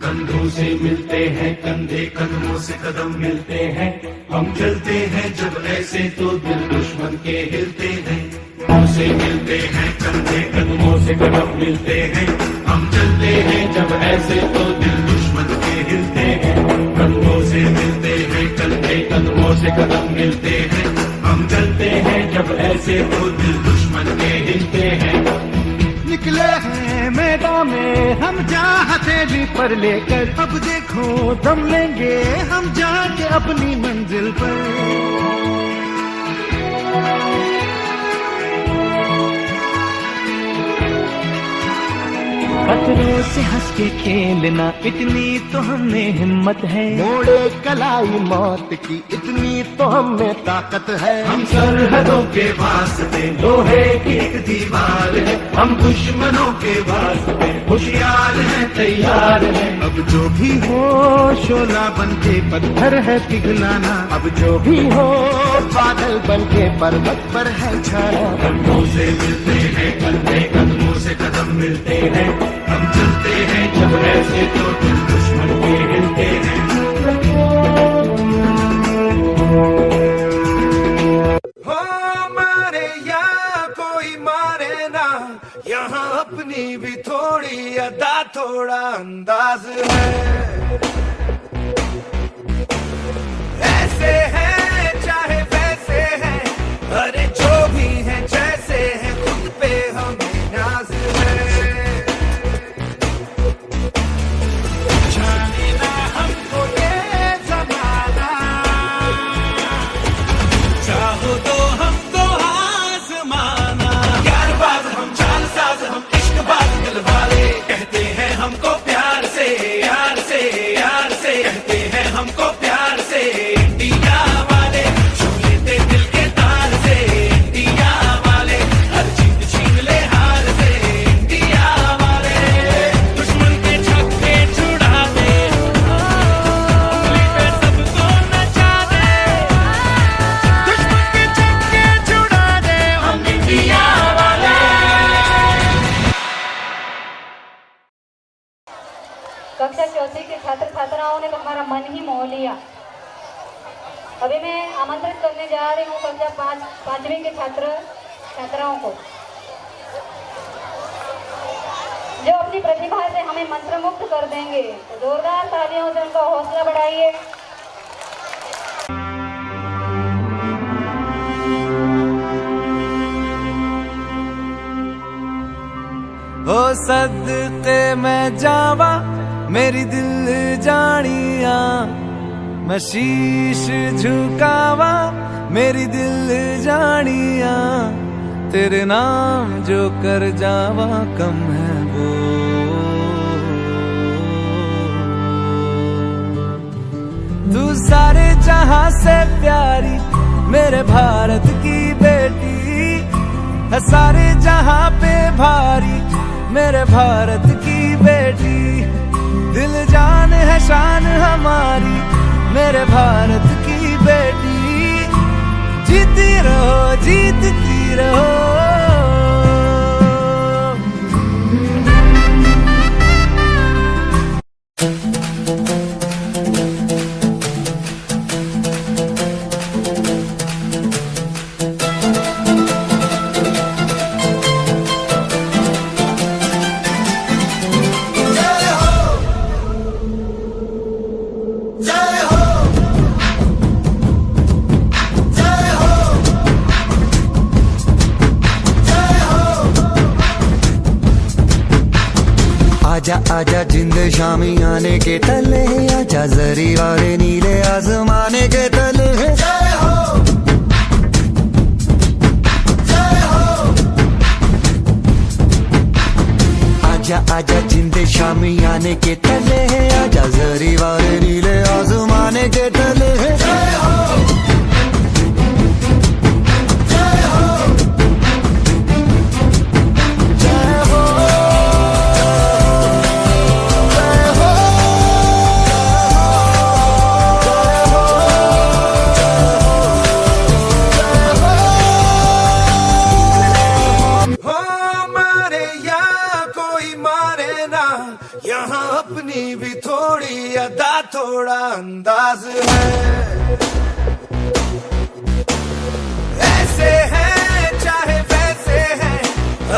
कंधों से मिलते हैं कंधे, कदमों से कदम मिलते हैं, हम चलते हैं जब ऐसे तो दिल दुश्मन के हिलते हैं। कंधों से मिलते हैं कंधे, कदमों से कदम मिलते हैं, हम चलते हैं जब ऐसे तो दिल दुश्मन के हिलते हैं। कंधों से मिलते हैं कंधे, कदमों से कदम मिलते हैं, हम चलते हैं जब ऐसे तो दिल दुश्मन के हिलते हैं। निकले हैं मैदान में हम जहाँ हथेली पर लेकर, अब देखो दम लेंगे हम जाके अपनी मंजिल पर। खतरों से हंस के खेलना, इतनी तो हमें हिम्मत है, मोड़े कलाई मौत की इतनी तो हमें ताकत है। हम सरहदों के वास्ते लोहे की एक दीवार है, हम दुश्मनों के वास्ते होशियार हैं, तैयार हैं। अब जो भी हो शोला बन के पत्थर है पिघलाना, अब जो भी हो बादल बन के पर्वत पर है छाना। कंधों से मिलते हैं कंधे, कदमों से कदम मिलते हैं, हम चलते हैं जब ऐसे तो दिल दुश्मन के हिलते हैं। हो मारे या कोई मारे ना, यहाँ अपनी भी थोड़ी अदा थोड़ा अंदाज है। ऐसे है चाहे वैसे है, अरे जो भी है जैसे है, खुद पे हमें नाज है। जाने ना हमको ये जमाना, चाहो तो हमको आज़माना। यारबाज हम चालसाज हम इश्कबाज दिल वाले, कहते हैं हमको प्यार से यार से यार से, कहते हैं हमको प्यार से इंडिया वाले, छू लेते दिल के तार से इंडिया वाले, हर जीत छीन ले हार से इंडिया वाले। दुश्मन के छक्के छुड़ा दे, उंगली पे सबको नचा दे, दुश्मन के छक्के छुड़ा दे, हम इंडिया वाले। कक्षा चौथी के छात्र छात्राओं ने तो हमारा मन ही मोह लिया। अभी मैं आमंत्रित करने जा रही हूँ कक्षा 5वीं के छात्राओं को, जो अपनी प्रतिभा से हमें मंत्रमुग्ध कर देंगे। तो जोरदार तालियों से उनका हौसला बढ़ाइए। हो सदके मैं जावा मेरी दिल जानिया, मैं शीश झुकावा मेरी दिल जानिया, तेरे नाम जो कर जावा कम है वो। तू सारे जहां से प्यारी मेरे भारत की बेटी है, सारे जहां पे भारी मेरे भारत की बेटी, दिल जान है शान हमारी मेरे भारत की बेटी, जीती रहो जीतती रहो। आजा आजा जिंद शामी आने के तले, आजा जरी वाले नीले आसमाने के तले। जय हो जय हो, आजा आजा जिंद शामी आने के तले, आजा जरी वाले नीले आसमाने के तले। जय हो यहाँ अपनी भी थोड़ी अदा थोड़ा अंदाज है, ऐसे हैं चाहे वैसे हैं,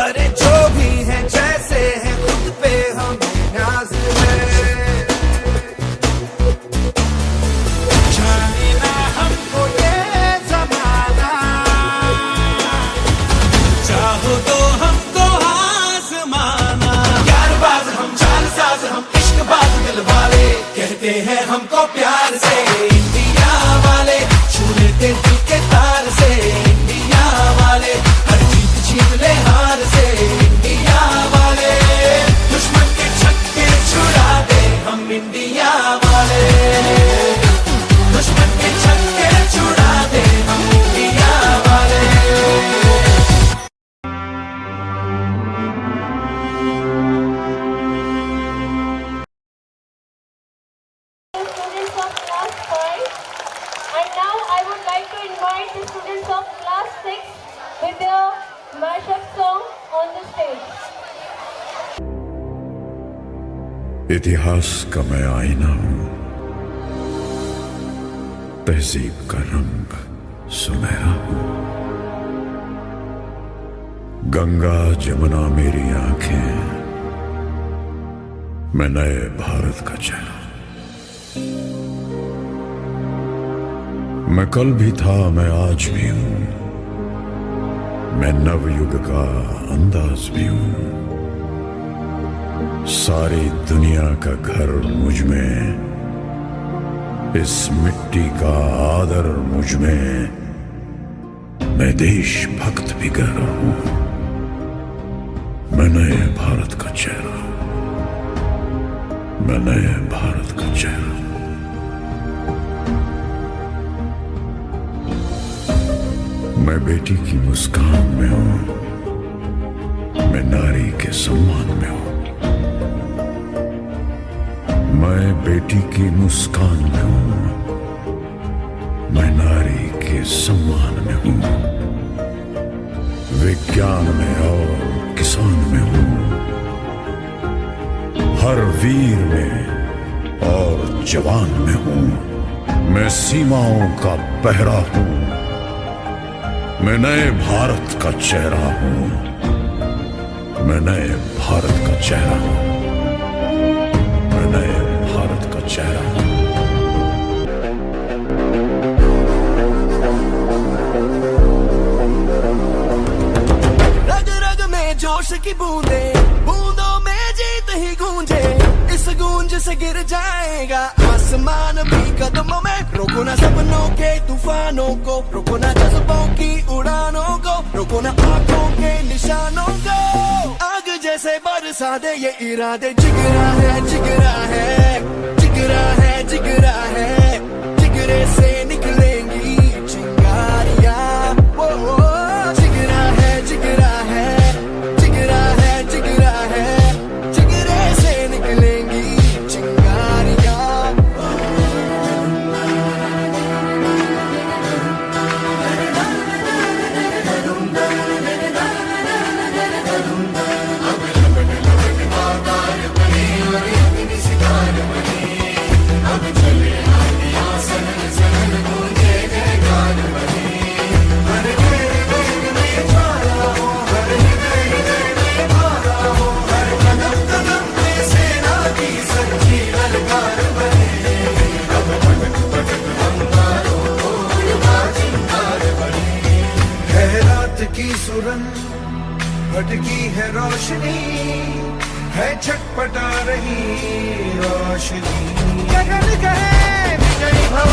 अरे जो भी हैं जैसे हैं, खुद पे हमें नाज है। जाने ना हमको ये जमाना, चाहो तो हमको आजमाना, यारबाज हम चालसाज हम इश्कबाज दिल वाले, कहते हैं हमको प्यार से इंडिया वाले, छू लेते दिल के तार से इंडिया वाले, हर जीत छीन ले हार से इंडिया वाले, दुश्मन के छक्के छुड़ा दे हम इंडिया वाले, दुश्मन के छक्के छुड़ा दे हम इंडिया वाले। Students of class 5, and now I would like to invite the students of class 6 with their mashup song on the stage. इतिहास का मैं आईना हूं, तहजीब का रंग सुनहरा हूं, गंगा जमुना मेरी आंखें, मैं नए भारत का चेहरा। मैं कल भी था मैं आज भी हूं, मैं नवयुग का अंदाज भी हूं, सारी दुनिया का घर मुझ में, इस मिट्टी का आदर मुझ में, मैं देशभक्त भी गहरा हूं, मैं नए भारत का चेहरा, मैं नए भारत का चेहरा। मैं बेटी की मुस्कान में हूं, मैं नारी के सम्मान में हूं, मैं बेटी की मुस्कान में हूं, मैं नारी के सम्मान में हूं, विज्ञान में और किसान में हूं, हर वीर में और जवान में हूं, मैं सीमाओं का पहरा हूं, मैं नए भारत का चेहरा हूं, मैं नए भारत का चेहरा हूं, मैं नए भारत का चेहरा हूं। रग रग में जोश की बूंदे, बूंदों में जीत ही गूंजे, इस गूंज से गिर जाएगा आसमान भी कदमों में। रोको ना सपनों के तूफानों को, रोको ना जज्बों की उड़ानों को, रोको ना आंखों के निशानों को। आग जैसे बरसा दे ये इरादे, जिगरा है जिगरा है जिगरा है जिगरा है, जिगरे से निकलेंगी चिंगारियां। वो जिगरा है जिगरा है जिगरा है जिगरा है, जिगरे से निकलेंगी चिंगारियां। की सुरन भटकी है रोशनी, है छटपटा रही रोशनी। गगन कहे विजयी भव,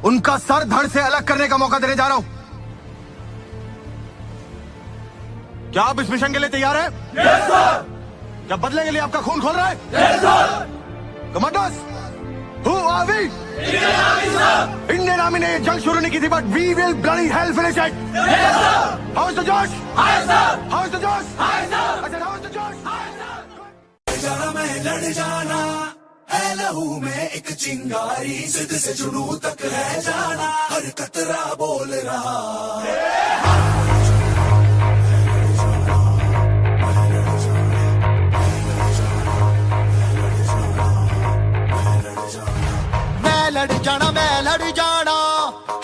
उनका सर धड़ से अलग करने का मौका देने जा रहा हूं। क्या आप इस मिशन के लिए तैयार हैं? Yes sir. क्या बदले के लिए आपका खून खोल रहा है? Yes sir. Commanders, who are we? Indian army ने जंग शुरू नहीं की थी, but we will bloody hell finish it. Yes sir. How is the josh? High sir. How is the josh? High sir. अच्छा, how is the josh? High sir. जाना मैं लड़ जाना है लहू में एक चिंगारी, जिद से जुनू तक है जाना, हर कतरा बोल रहा। मैं लड़ जाना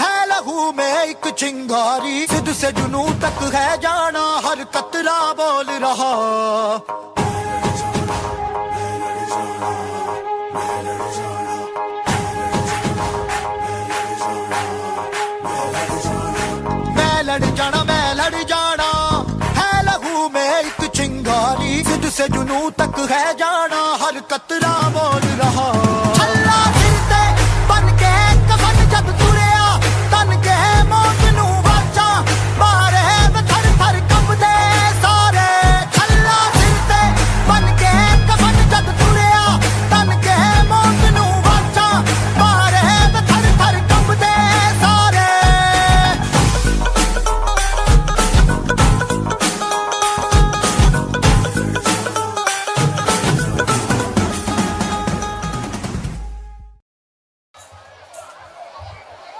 है लहू में एक चिंगारी, जिद से जुनू तक है जाना, हर कतरा बोल रहा। मैं लड़ जाना है लहू में एक चिंगारी, जिद से जुनू तक है जाना, हर कतरा बोल रहा। छल्ला फिरते बन के कफन जद तुरिया, तन के मौत नू वाचा, मारे थर थर कंबदे सारे। छल्ला फिरते बन के कफन जद तुरिया, तन के मौत नू वाचा, मारे थर थर कंबदे सारे।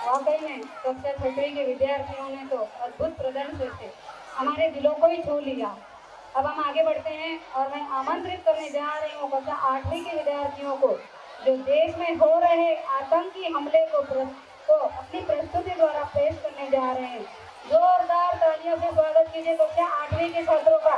वाकई में कक्षा छठवीं के विद्यार्थियों ने तो अद्भुत प्रदर्शन से हमारे दिलों को ही छू लिया। अब हम आगे बढ़ते हैं और मैं आमंत्रित करने जा रही हूँ कक्षा 8वीं के विद्यार्थियों को, जो देश में हो रहे आतंकी हमले को अपनी प्रस्तुति द्वारा पेश करने जा रहे हैं। जोरदार तालियों से स्वागत कीजिए कक्षा 8वीं के छात्रों का।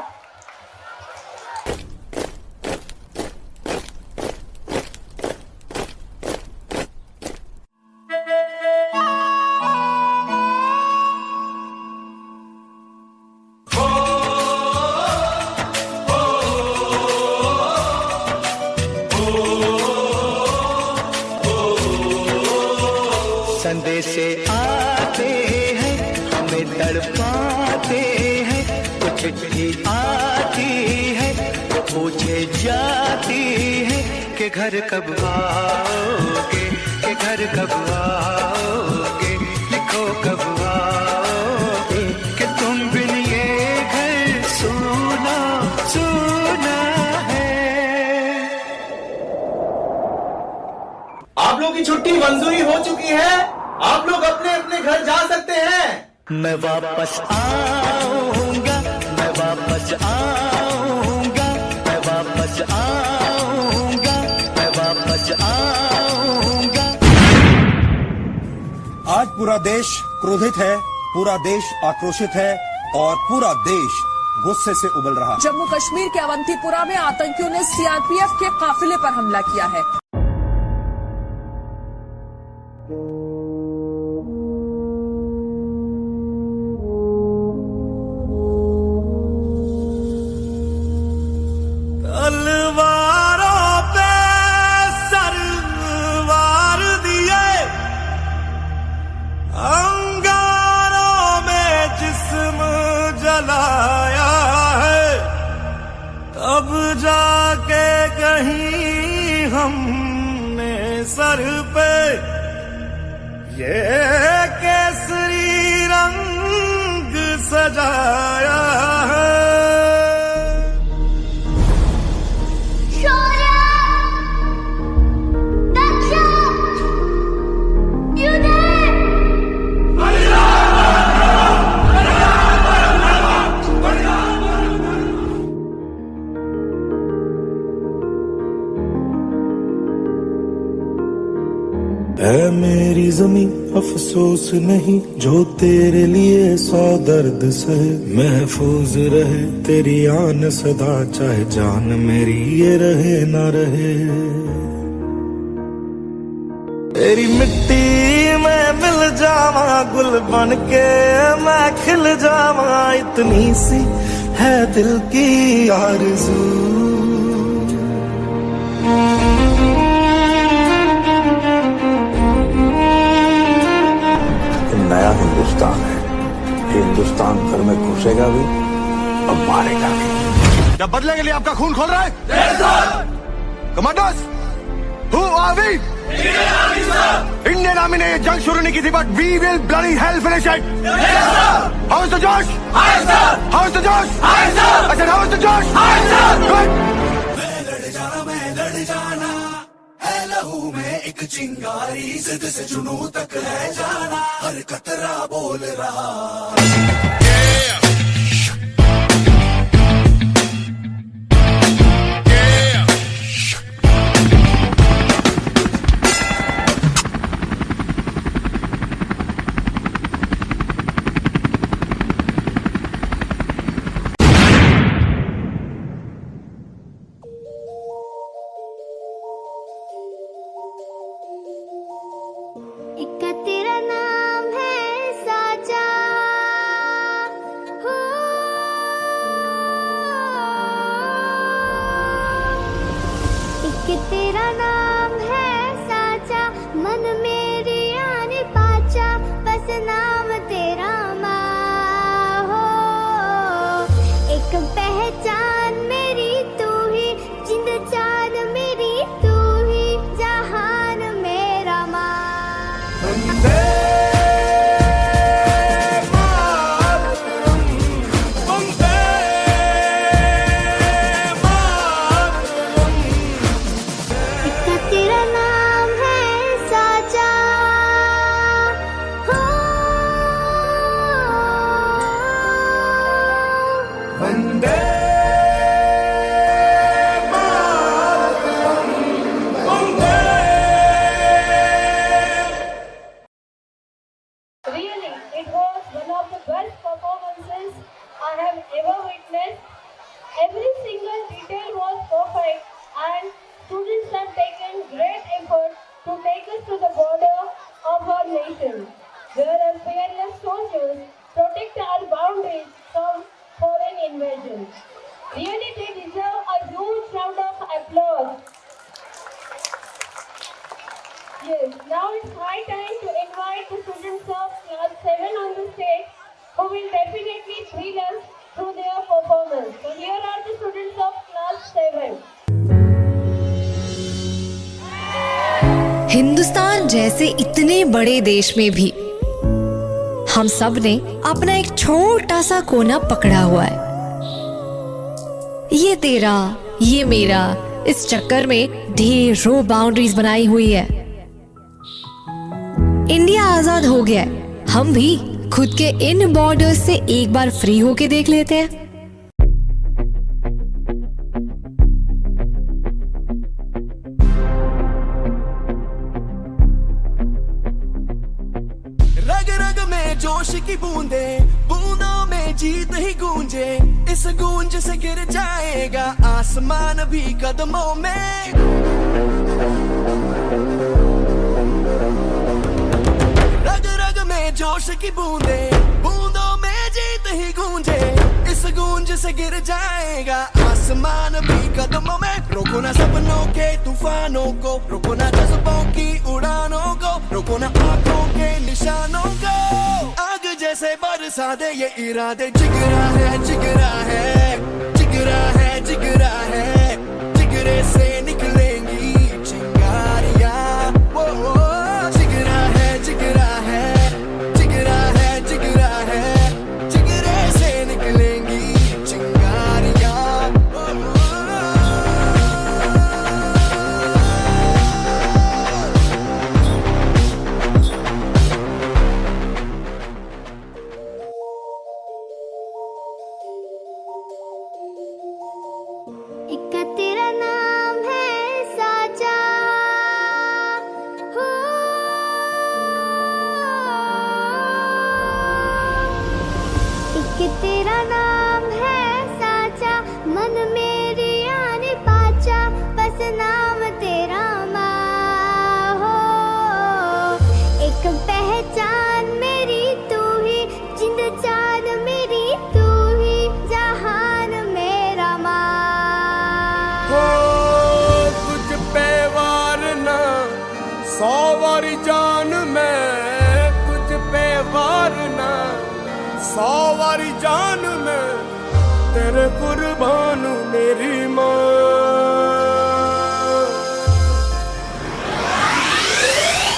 संदेश आते हैं हमें तड़पाते हैं, कुछ चिट्ठी आती है तो पूछे जाती है कि घर कब आओगे, कि घर कब आओगे, लिखो कब आओगे, कि तुम बिन ये घर सूना सूना है। आप लोग की छुट्टी मंजूरी हो चुकी है, आप लोग अपने अपने घर जा सकते हैं। मैं वापस आऊंगा, मैं वापस आऊंगा, मैं वापस आऊंगा, मैं वापस आऊंगा। आज पूरा देश क्रोधित है, पूरा देश आक्रोशित है और पूरा देश गुस्से से उबल रहा है। जम्मू कश्मीर के अवंतीपुरा में आतंकियों ने सीआरपीएफ के काफिले पर हमला किया है। तलवारों पे सरवार दिए, अंगारों में जिस्म जलाया है, तब जाके कहीं हमने सर पे ये केसरी रंग सजाया है। है मेरी जमीं अफसोस नहीं, जो तेरे लिए 100 दर्द सहे। महफूज रहे तेरी आन सदा, चाहे जान मेरी ये रहे ना रहे। तेरी मिट्टी में मिल जावा, गुल बन के मैं खिल जावा, इतनी सी है दिल की आरज़ू। नया हिंदुस्तान है, हिंदुस्तान घर में घुसेगा भी और मारेगा भी। क्या बदले के लिए आपका खून खोल रहा है? Commanders, who are we? Indian army ने ये जंग शुरू नहीं की थी, but we will bloody hell finish it. How is the josh? How is the josh? I said how is the josh? Good. मैं लड़ जाना है लहू में एक चिंगारी, जिद से जुनून तक है जाना, हर कतरा बोल रहा। एक तेरा नाम है साजा, हो एक तेरा नाम है साजा, मन मेरी आने पाचा, बस नाम तेरा माँ हो। एक पहचान मेरी तू ही, जिंद जान मेरी तू ही, जहान मेरा माँ। तेरा नाम है साजा, हो वंदे Really, it was one of the best performances I have ever witnessed. Every single detail was perfect and students have taken great effort to take us to the border of our nation, where our fearless soldiers protect our boundaries from foreign invasion. Really, they deserve a huge round of applause. Yes, now it's high time to invite the students of class 7 on the stage, who will definitely thrill us through their performance. So here are the students of class 7. Hindustan जैसे इतने बड़े देश में भी हम सब ने अपना एक छोटा सा कोना पकड़ा हुआ है। ये तेरा, ये मेरा, इस चक्कर में ढेरों बाउंड्रीज बनाई हुई है। इंडिया आजाद हो गया है, हम भी खुद के इन बॉर्डर्स से एक बार फ्री होके देख लेते हैं। रग रग में जोश की बूंदे, बूंदों में जीत ही गूंजे, इस गूंज से गिर जाएगा आसमान भी कदमों में। रग रग में जोश की बूंदे, बूंदों में जीत ही गूंजे, इस गूंज से गिर जाएगा आसमान भी कदमों में। रोको ना सपनों के तूफानों को, रोको ना जज्बों की उड़ानों को, रोको ना आंखों के निशानों को। आग जैसे बरसा दे ये इरादे, जिगरा है जिगरा है, जिगरा है जिगरा है, जिगरे से निकलेंगी चिंगारियां। वो जिगरा है जिगरा है, जिगरा है जिगरा है, जिगरे से निकलेंगी चिंगारियां। एक तेरा नाम है साचा, हो एक तेरा नाम है साचा, मन मेरी आने पाचा, बस नाम तेरा माँ हो। एक पहचान मेरी तू ही, जिंद जान मेरी तू ही, जहान मेरा माँ हो। तुझ पे वार ना 100 वारी जान मैं, तुझ पे वार ना 100 वारी जान मैं, तेरे कुर्बान मेरी माँ।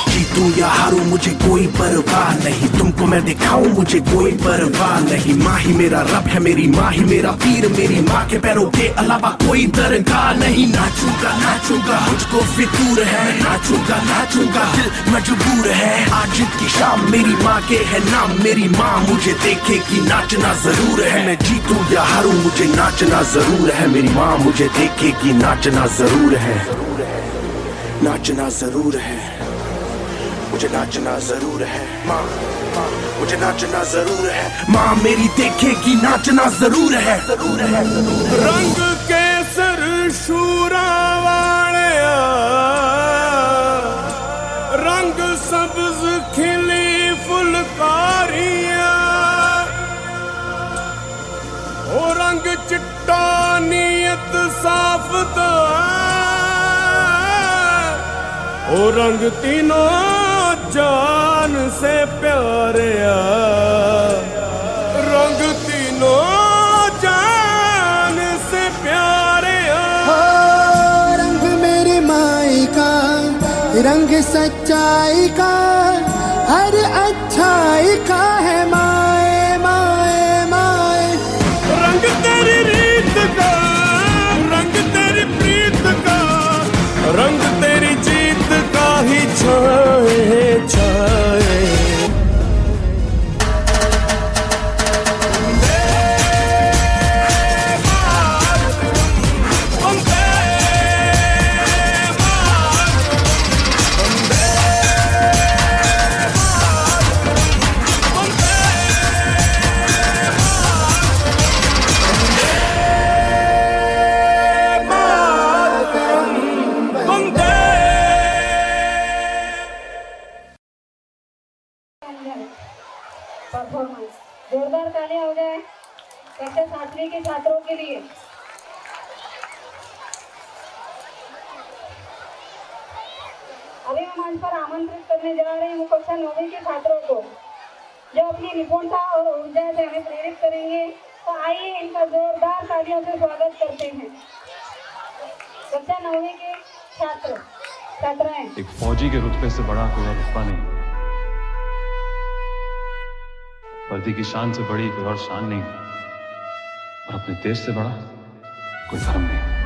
जीतूं या हारूं मुझे कोई परवाह नहीं, तुमको मैं दिखाऊं मुझे कोई परवाह नहीं। माँ ही मेरा रब है, मेरी माँ ही मेरा पीर, मेरी माँ के पैरों के अलावा कोई दरगाह नहीं। नाचूंगा नाचूंगा मुझको फितूर है, नाचूंगा नाचूंगा दिल मजबूर है। आज की शाम मेरी माँ के है नाम, मेरी माँ मुझे देखेगी नाचना जरूर है। मैं जीतूं या हारूं मुझे नाचना जरूर है, मेरी माँ मुझे देखेगी नाचना जरूर है, नाचना जरूर है, मुझे नाचना जरूर है। माँ मुझे नाचना जरूर है, माँ मेरी देखेगी नाचना जरूर है, जरूर है, जरूर है। रंग केसर शूरा वालिया, रंग सब्ज खिली फुलकारियां, ओ रंग चिट्टा नीयत साफ दा, ओ रंग तीनों जान से प्यारे, रंग तीनों जान से प्यारे। हो रंग मेरी माई का, रंग सच्चाई का, हर अच्छाई का है माए माए माए। रंग तेरी रीत का, रंग तेरी प्रीत का, रंग तेरी जीत का ही छाए छाए। परफॉर्मेंस जोरदार तालियां हो जाए कक्षा 7वीं के छात्रों के लिए। अभी हम मंच पर आमंत्रित करने जा रहे हैं कक्षा 9वीं के छात्रों को, जो अपनी निपुणता और ऊर्जा से हमें प्रेरित करेंगे। तो आइए इनका जोरदार तालियों से स्वागत करते हैं। कक्षा 9वीं के छात्राएं। एक फौजी के रुतबे से बड़ा कोई रुतबा नहीं, वर्दी की शान से बड़ी कोई और शान नहीं, और अपने देश से बड़ा कोई धर्म नहीं।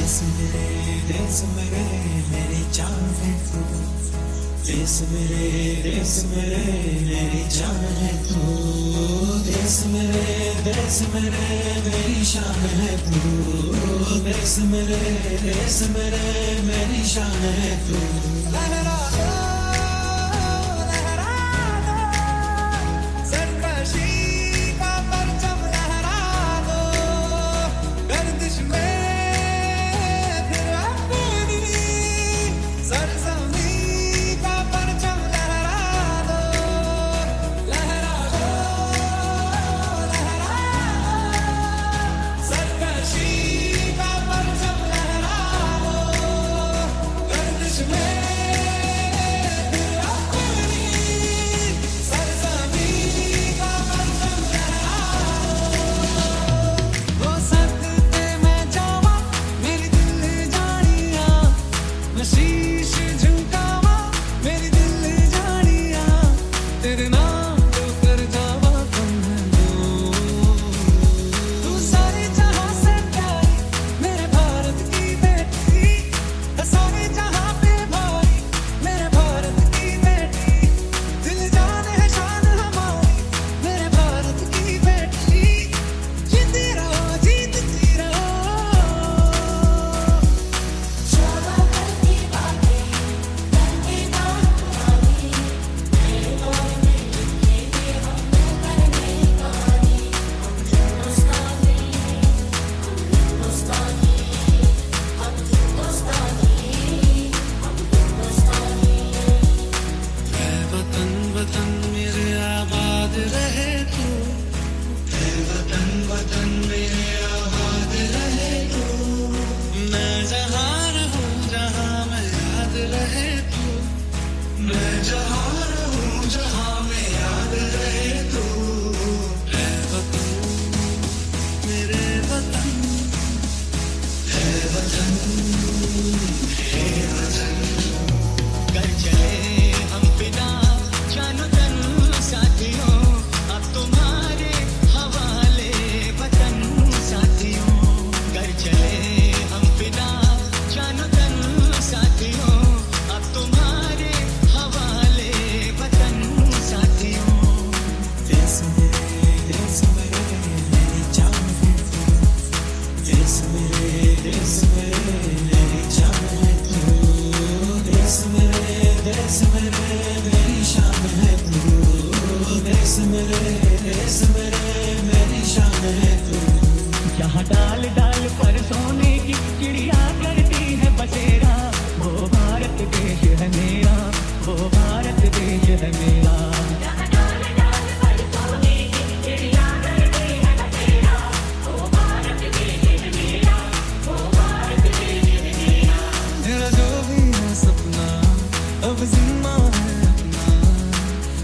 देश मेरे मेरी जान है तू, देश मेरे मेरी जान है तू, देश मेरे मेरी शान है तू, देश मेरे मेरी शान है तू। लहरा दो, सरकशी का परचम लहरा दो, गर्दिश में फिर अपनी सरजमी का परचम लहरा दो, लहरा दो, सरकशी का परचम लहरा दो, गर्दिश में यहाँ डाल डाल पर सोने की चिड़िया करती है बसेरा, वो भारत देश है मेरा, वो भारत देश है मेरा। मेरा जो भी है सपना अब जिम्मा है अपना,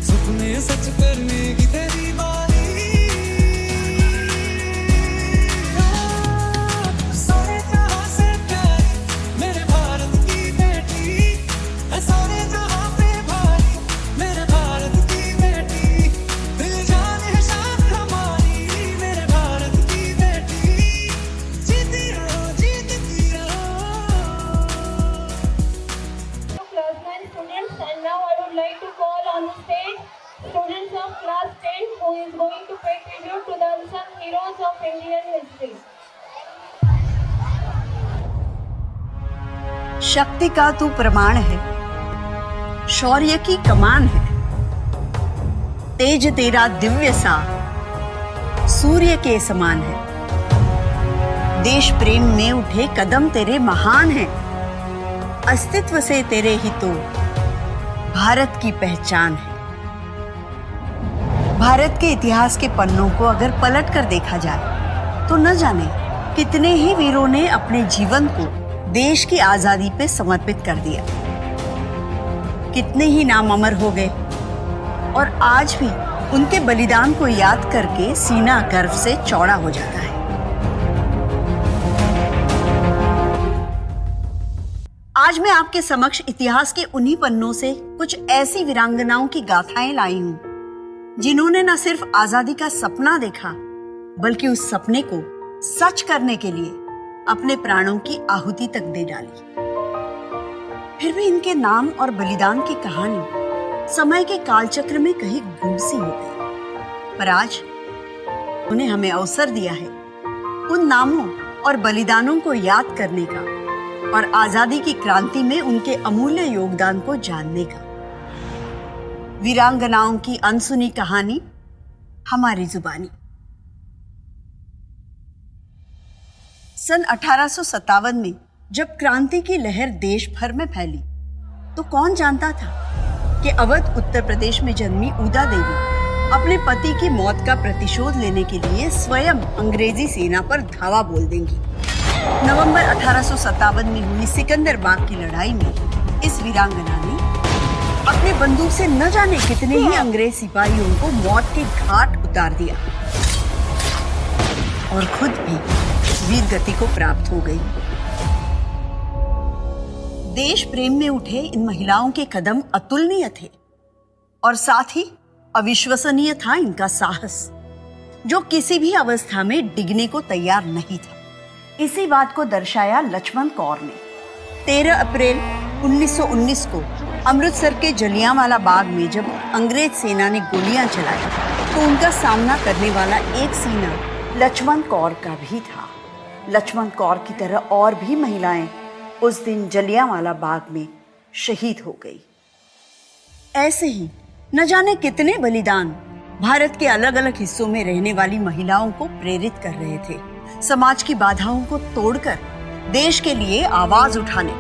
सपने सच करने की तेरी बारी। सारे जहां से प्यारी मेरे भारत की बेटी, सारे जहां पे भारी मेरे भारत की बेटी, दिल जान है शान हमारी मेरे भारत की बेटी, जीती रहो जीतती रहो। Class 9 students, and now I would like to call on the stage students of class 10 who is going to pay tribute to the unsung heroes of Indian history. शक्ति का तू प्रमाण है, शौर्य की कमान है, तेज तेरा दिव्य सा सूर्य के समान है, देश प्रेम में उठे कदम तेरे महान हैं, अस्तित्व से तेरे ही तो भारत की पहचान है। भारत के इतिहास के पन्नों को अगर पलट कर देखा जाए तो न जाने कितने ही वीरों ने अपने जीवन को देश की आजादी पे समर्पित कर दिया, कितने ही नाम अमर हो गए, और आज भी उनके बलिदान को याद करके सीना गर्व से चौड़ा हो जाता है। आज मैं आपके समक्ष इतिहास के उन्हीं पन्नों से कुछ ऐसी वीरांगनाओं की गाथाएं लाई हूं जिन्होंने न सिर्फ आजादी का सपना देखा बल्कि उस सपने को सच करने के लिए अपने प्राणों की आहुति तक दे डाली। फिर भी इनके नाम और बलिदान की कहानी समय के कालचक्र में कहीं गुम सी हो गई। पर आज उन्हें हमें अवसर दिया है उन नामों और बलिदानों को याद करने का और आजादी की क्रांति में उनके अमूल्य योगदान को जानने का। वीरांगनाओं की अनसुनी कहानी हमारी जुबानी। सन 1857 में जब क्रांति की लहर देश भर में फैली तो कौन जानता था कि अवध उत्तर प्रदेश में जन्मी उदा देवी अपने पति की मौत का प्रतिशोध लेने के लिए स्वयं अंग्रेजी सेना पर धावा बोल देंगी। नवंबर 1857 में हुई सिकंदर बाग की लड़ाई में इस वीरांगना ने अपने बंदूक से न जाने कितने ही अंग्रेज सिपाहियों को मौत के घाट उतार दिया और खुद भी वीर गति को प्राप्त हो गई। देश प्रेम में उठे इन महिलाओं के कदम अतुलनीय थे और साथ ही अविश्वसनीय था इनका साहस, जो किसी भी अवस्था में डिगने को तैयार नहीं था। इसी बात को दर्शाया लक्ष्मण कौर ने 13 अप्रैल 1919 को अमृतसर के जलियांवाला बाग में जब अंग्रेज सेना ने गोलियां चलाई तो उनका सामना करने वाला एक सीना लक्ष्मण कौर का भी था। लक्ष्मण कौर की तरह और भी महिलाएं उस दिन जलियांवाला बाग में शहीद हो गई। ऐसे ही न जाने कितने बलिदान भारत के अलग अलग हिस्सों में रहने वाली महिलाओं को प्रेरित कर रहे थे समाज की बाधाओं को तोड़कर देश के लिए आवाज उठाने।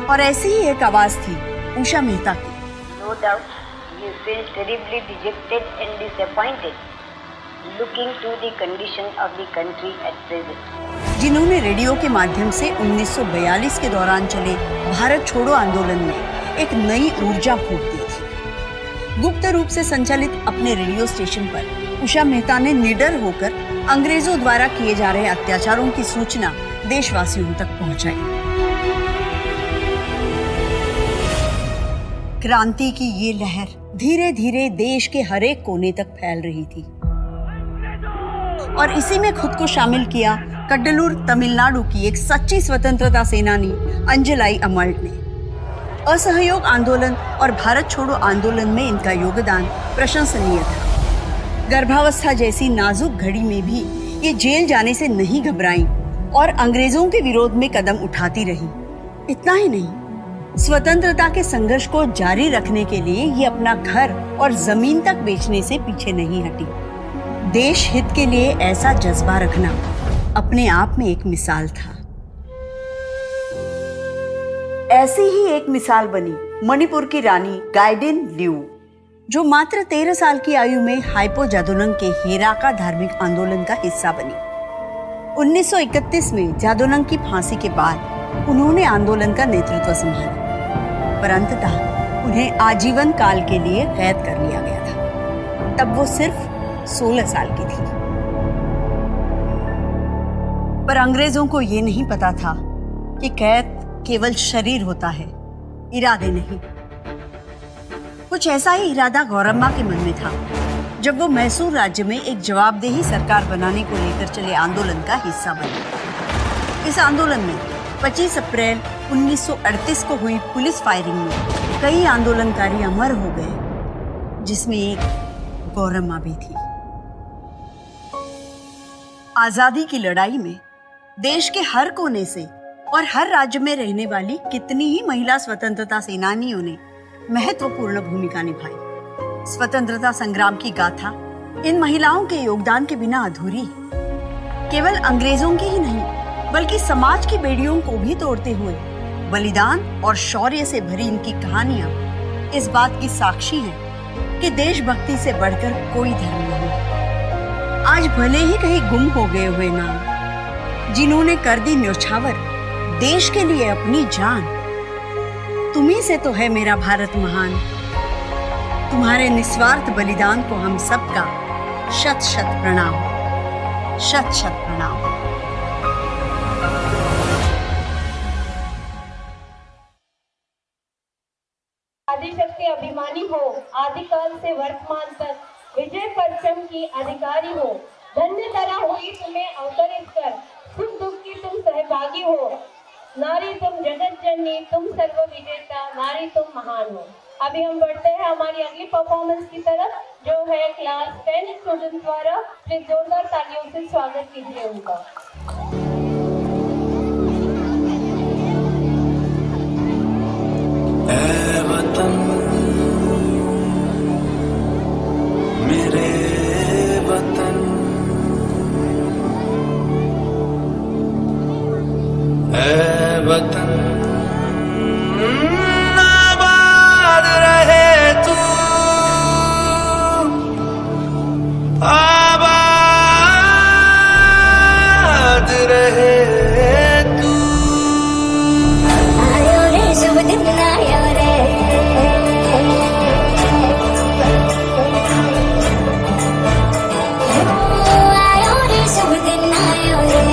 और ऐसी ही एक आवाज थी उषा मेहता की। No doubt you feel terribly dejected and disappointed looking to the condition of the country at present. जिन्होंने रेडियो के माध्यम से 1942 के दौरान चले भारत छोड़ो आंदोलन में एक नई ऊर्जा फूंक दी थी। गुप्त रूप से संचालित अपने रेडियो स्टेशन पर उषा मेहता ने निडर होकर अंग्रेजों द्वारा किए जा रहे अत्याचारों की सूचना देशवासियों तक पहुंचाई। क्रांति की ये लहर धीरे धीरे देश के हर एक कोने तक फैल रही थी और इसी में खुद को शामिल किया कड्डलूर तमिलनाडु की एक सच्ची स्वतंत्रता सेनानी अंजलाई अमल्ट ने। असहयोग आंदोलन और भारत छोड़ो आंदोलन में इनका योगदान प्रशंसनीय था। गर्भावस्था जैसी नाजुक घड़ी में भी ये जेल जाने से नहीं घबराई और अंग्रेजों के विरोध में कदम उठाती रही। इतना ही नहीं, स्वतंत्रता के संघर्ष को जारी रखने के लिए ये अपना घर और जमीन तक बेचने से पीछे नहीं हटी। देश हित के लिए ऐसा जज्बा रखना अपने आप में एक मिसाल था। ऐसी ही एक मिसाल बनी मणिपुर की रानी गाइडिन लियू, जो मात्र 13 साल की आयु में हाइपो जादोनंग के हेराका धार्मिक आंदोलन का हिस्सा बनी। 1931 में जादोनंग की फांसी के बाद उन्होंने आंदोलन का नेतृत्व संभाला, पर अंततः उन्हें आजीवन काल के लिए कैद कर लिया गया था। तब वो सिर्फ 16 साल की थी। पर अंग्रेजों को ये नहीं पता था कि कैद केवल शरीर होता है, इरादे नहीं। कुछ ऐसा ही इरादा गौरम्मा के मन में था जब वो मैसूर राज्य में एक जवाबदेही सरकार बनाने को लेकर चले आंदोलन का हिस्सा बनी। इस आंदोलन में 25 अप्रैल 1938 को हुई पुलिस फायरिंग में कई आंदोलनकारी अमर हो गए, जिसमें एक गौरम्मा भी थी। आजादी की लड़ाई में देश के हर कोने से और हर राज्य में रहने वाली कितनी ही महिला स्वतंत्रता सेनानियों ने महत्वपूर्ण भूमिका निभाई। स्वतंत्रता संग्राम की गाथा इन महिलाओं के योगदान के बिना अधूरी है। केवल अंग्रेजों की ही नहीं, बल्कि समाज की बेड़ियों को भी तोड़ते हुए बलिदान और शौर्य से भरी इनकी कहानियां इस बात की साक्षी है कि देशभक्ति से बढ़कर कोई धर्म नहीं। आज भले ही कहीं गुम हो गए हुए नाम, जिन्होंने कर दी न्योछावर देश के लिए अपनी जान। तुम्ही से तो है मेरा भारत महान, तुम्हारे निस्वार्थ बलिदान को हम सबका शत शत प्रणाम, शत शत प्रणाम। आदिशक्ति अभिमानी हो, आदिकाल से वर्तमान तक विजय परचम की अधिकारी हो। धन्य तरह हुई तुम्हें अवतरित कर, सुख दुख की तुम सहभागी हो, नारी तुम जगत जननी, तुम सर्व विजेता, नारी तुम महान हो। अभी हम बढ़ते हैं हमारी अगली परफॉर्मेंस की तरफ, जो है क्लास 10 स्टूडेंट द्वारा। प्लीज जोरदार तालियों से स्वागत कीजिए उनका। ऐ वतन मेरे वतन, ऐ वतन आबाद रहे तू, आबाद रहे तू। आयो रे शुभ दिन आयो रे, आयो रे शुभ दिन आयो रे।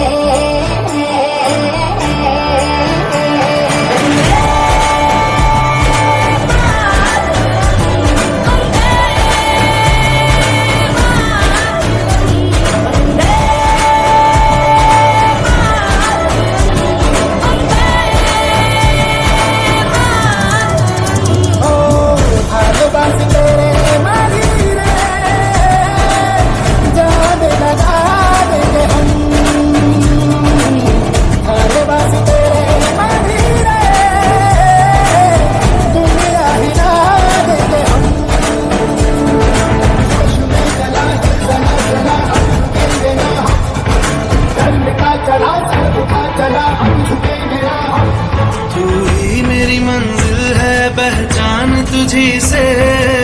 तू ही मेरी मंजिल है पहचान तुझी से,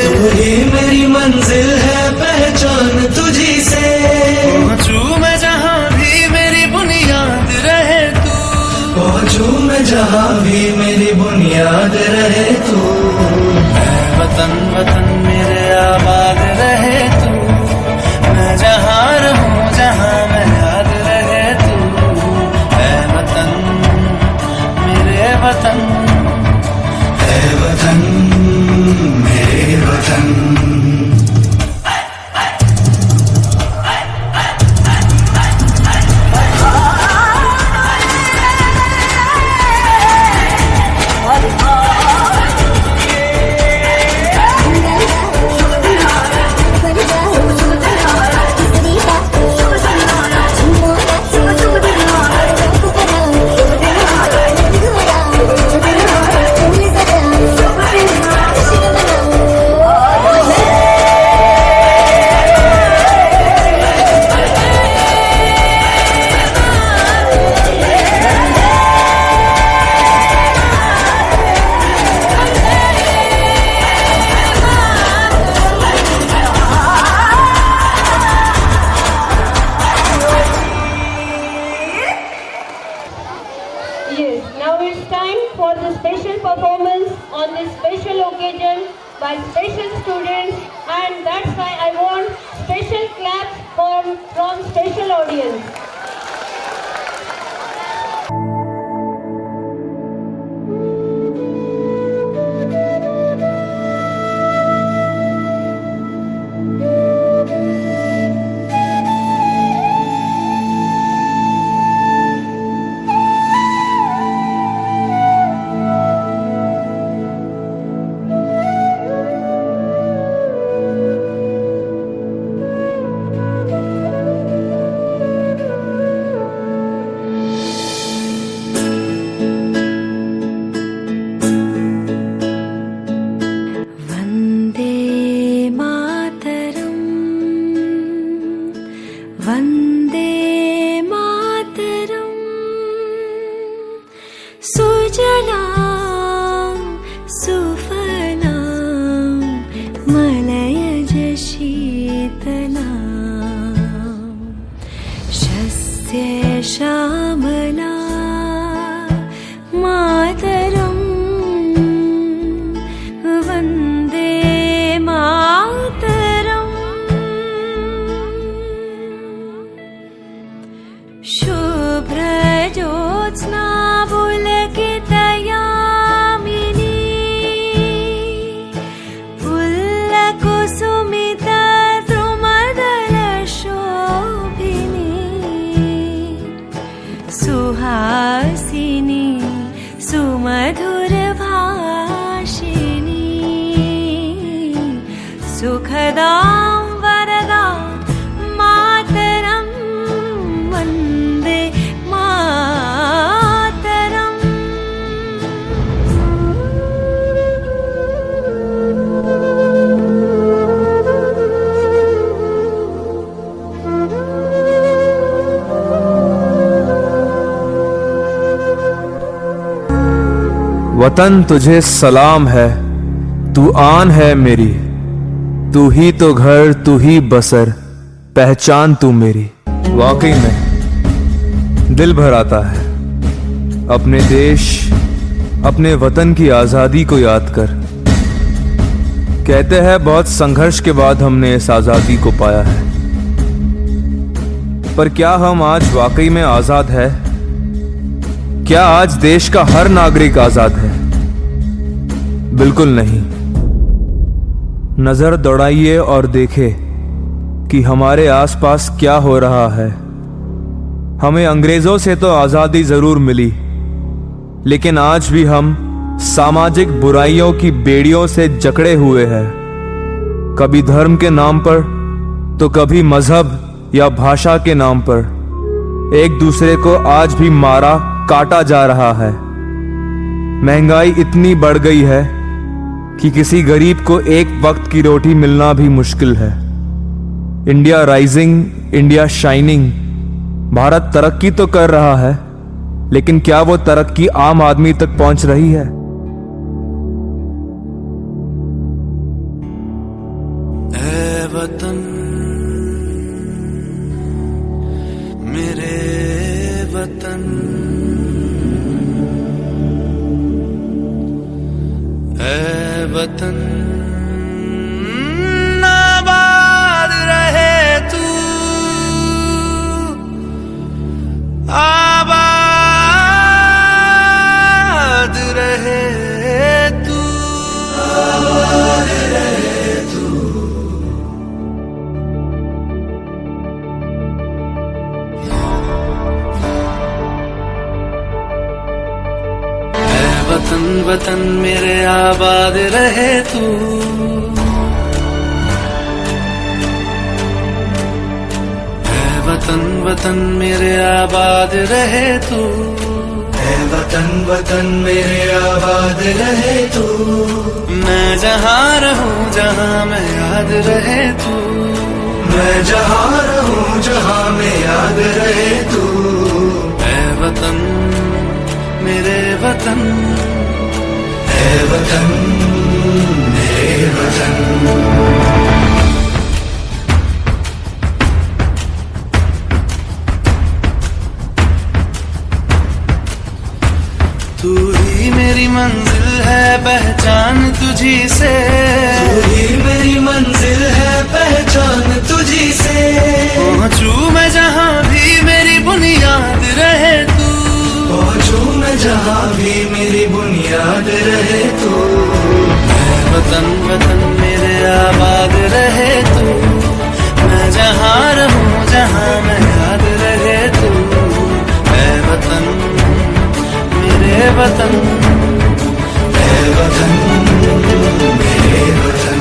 तू ही मेरी मंजिल है पहचान तुझी से। पहुंचू मैं जहाँ भी मेरी बुनियाद रहे तू, पहुंचू मैं जहाँ भी मेरी बुनियाद रहे तू। ऐ वतन वतन मेरे आबाद रहे तू, मैं जहाँ रहूं जहाँ मैं याद रहे तू। ऐ वतन मेरे वतन, ऐ वतन मेरे वतन। Yes, now it's time for the special performance on this special occasion by special students, and that's why I want special claps from special audience. Vande Mataram सुजलां सुफलां मलयज शीतलां शस्य श्यामला मातरम् वन्दे मातरम् शुभ्रज्योत्स्ना पुलकितयामिनी पुल्लक वतन तुझे सलाम है, तू आन है मेरी, तू ही तो घर, तू ही बसर, पहचान तू मेरी। वाकई में दिल भर आता है अपने देश, अपने वतन की आज़ादी को याद कर। कहते हैं बहुत संघर्ष के बाद हमने इस आज़ादी को पाया है, पर क्या हम आज वाकई में आज़ाद है? क्या आज देश का हर नागरिक आज़ाद है? बिल्कुल नहीं। नजर दौड़ाइए और देखें कि हमारे आसपास क्या हो रहा है। हमें अंग्रेजों से तो आज़ादी जरूर मिली, लेकिन आज भी हम सामाजिक बुराइयों की बेड़ियों से जकड़े हुए हैं। कभी धर्म के नाम पर तो कभी मजहब या भाषा के नाम पर एक दूसरे को आज भी मारा काटा जा रहा है। महंगाई इतनी बढ़ गई है कि किसी गरीब को एक वक्त की रोटी मिलना भी मुश्किल है। India rising, India shining. Bharat तरक्की तो कर रहा है, लेकिन क्या वो तरक्की आम आदमी तक पहुंच रही है? ऐ वतन मेरे वतन, ऐ वतन आबाद रहे तू, आबाद रहे तू, आबाद रहे तू। ऐ वतन वतन मेरे आबाद रहे तू, वतन वतन मेरे आबाद रहे तू, ऐ वतन वतन मेरे आबाद रहे तू। मैं जहाँ रहूं जहाँ मैं याद रहे तू, मैं जहाँ रहूं जहाँ मैं याद रहे तू। ऐ वतन मेरे वतन, ऐ वतन मेरे वतन। तू ही मेरी मंजिल है, पहचान तुझी से, तू ही मेरी मंजिल है, पहचान तुझी से। पहुँचूं मैं जहाँ भी मेरी बुनियाद रहे तू, पहुँचूं मैं जहाँ भी मेरी बुनियाद रहे तू। ऐ वतन वतन मेरे आबाद रहे तू, मैं जहाँ रहूं जहाँ मैं याद रहे तू। ऐ वतन मेरे वतन, ऐ वतन मेरे वतन।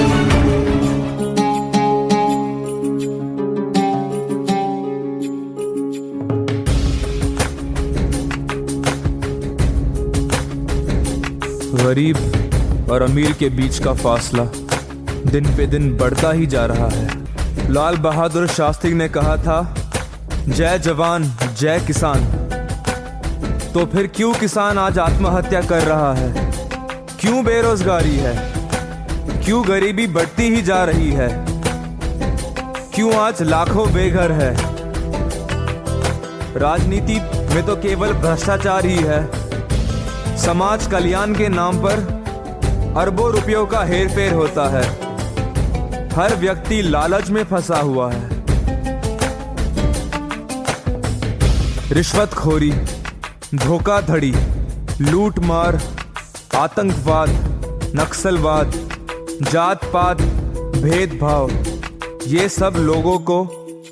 गरीब और अमीर के बीच का फासला दिन पे दिन बढ़ता ही जा रहा है। लाल बहादुर शास्त्री ने कहा था, जय जवान जय किसान। तो फिर क्यों किसान आज आत्महत्या कर रहा है? क्यों बेरोजगारी है? क्यों गरीबी बढ़ती ही जा रही है? क्यों आज लाखों बेघर है? राजनीति में तो केवल भ्रष्टाचार ही है। समाज कल्याण के नाम पर अरबों रुपयों का हेरफेर होता है। हर व्यक्ति लालच में फंसा हुआ है। रिश्वतखोरी, धोखाधड़ी, लूटमार, आतंकवाद, नक्सलवाद, जात पात, भेदभाव, ये सब लोगों को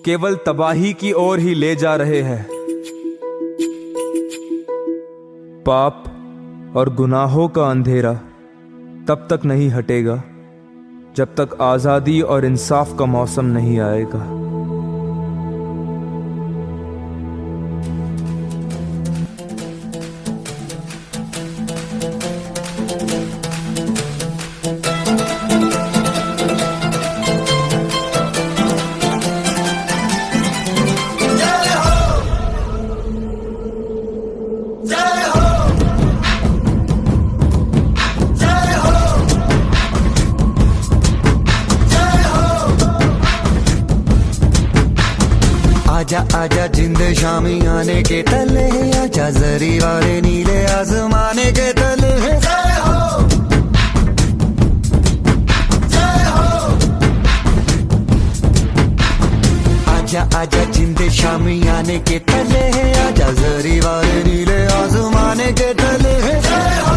केवल तबाही की ओर ही ले जा रहे हैं। पाप और गुनाहों का अंधेरा तब तक नहीं हटेगा जब तक आजादी और इंसाफ का मौसम नहीं आएगा। आजा आजा जिंद शामी आने के तले, आजा जरी वाले नीले आसमाने के तले। जय हो, जय हो। आजा आजा जिंद शामी आने के तले, आजा जरी वाले नीले आसमाने के तले। जय हो,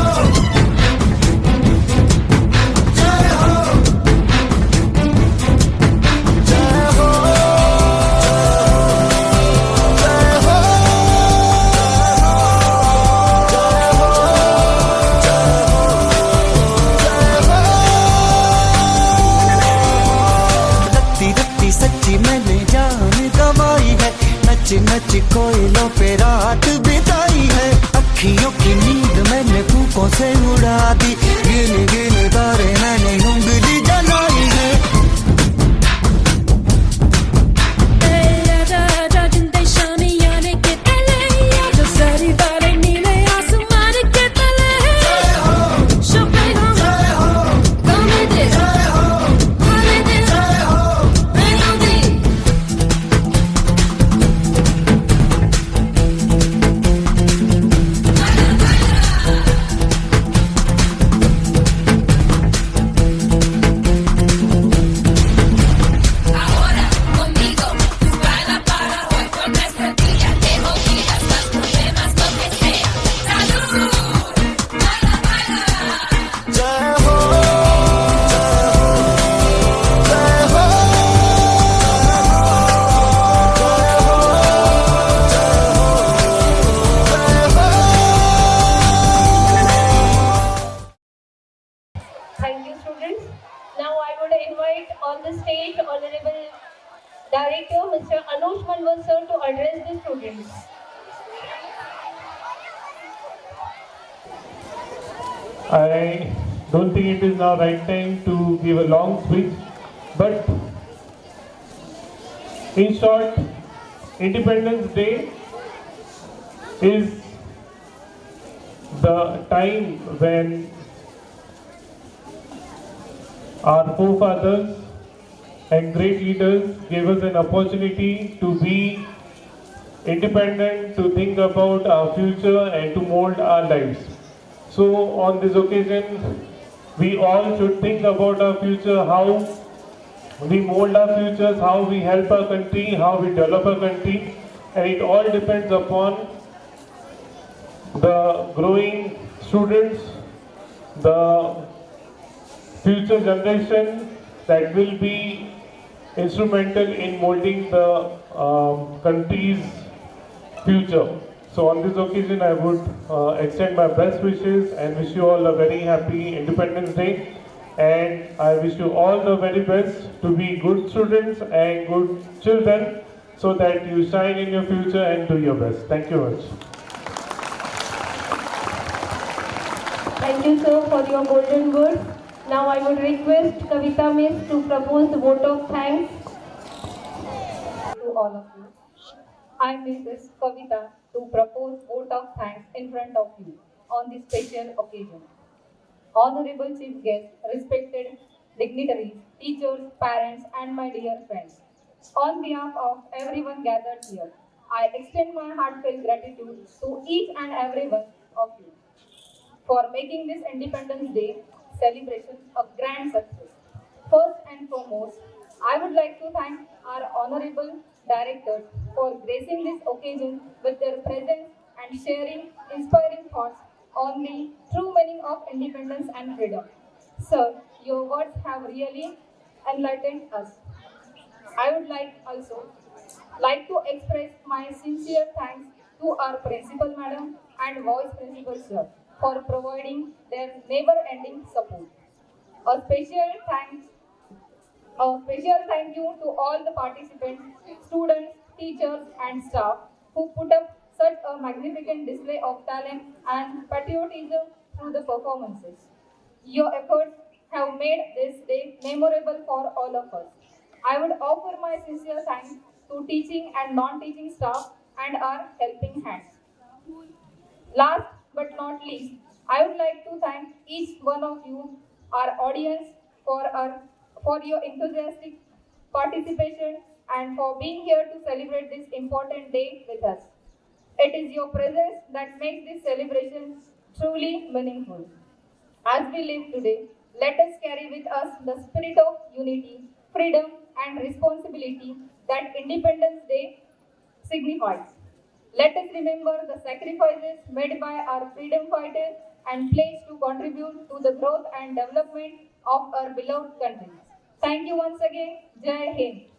सच्ची मैंने जान गवाई है, नच नच कोयलों पे रात बिताई है। अखियों की नींद मैंने फूकों से उड़ा दी, गिन गिन तारे मैंने उंगली जलाई है। Thank you, students. Now I would invite on the stage Honorable Director Mr. Anush Manwal sir to address the students. I don't think it is now right time to give a long speech, but in short, Independence Day is the time when our forefathers and great leaders gave us an opportunity to be independent, to think about our future and to mold our lives. So on this occasion, we all should think about our future, how we mold our futures, how we help our country, how we develop our country, and it all depends upon the growing students, the future generation that will be instrumental in molding the country's future. So on this occasion, I would extend my best wishes and wish you all a very happy Independence Day. And I wish you all the very best to be good students and good children so that you shine in your future and do your best. Thank you much. Thank you, sir, for your golden words. Now I would request Kavita Miss to propose the vote of thanks to all of you. I, Mrs. Kavita, to propose vote of thanks in front of you on this special occasion. Honorable Chief Guest, respected dignitaries, teachers, parents, and my dear friends. On behalf of everyone gathered here, I extend my heartfelt gratitude to each and every one of you for making this Independence Day celebration a grand success. First and foremost, I would like to thank our honorable directors for gracing this occasion with their presence and sharing inspiring thoughts on the true meaning of independence and freedom. Sir, your words have really enlightened us. I would also like to express my sincere thanks to our principal madam and vice principal sir for providing their never-ending support. A special thank you to all the participants, students, teachers and staff who put up such a magnificent display of talent and patriotism through the performances. Your efforts have made this day memorable for all of us. I would offer my sincere thanks to teaching and non-teaching staff and our helping hands. Last but not least, I would like to thank each one of you, our audience, for your enthusiastic participation and for being here to celebrate this important day with us. It is your presence that makes this celebration truly meaningful. As we live today, let us carry with us the spirit of unity, freedom, and responsibility that Independence Day signifies. Let us remember the sacrifices made by our freedom fighters and pledge to contribute to the growth and development of our beloved country. Thank you once again. Jai Hind.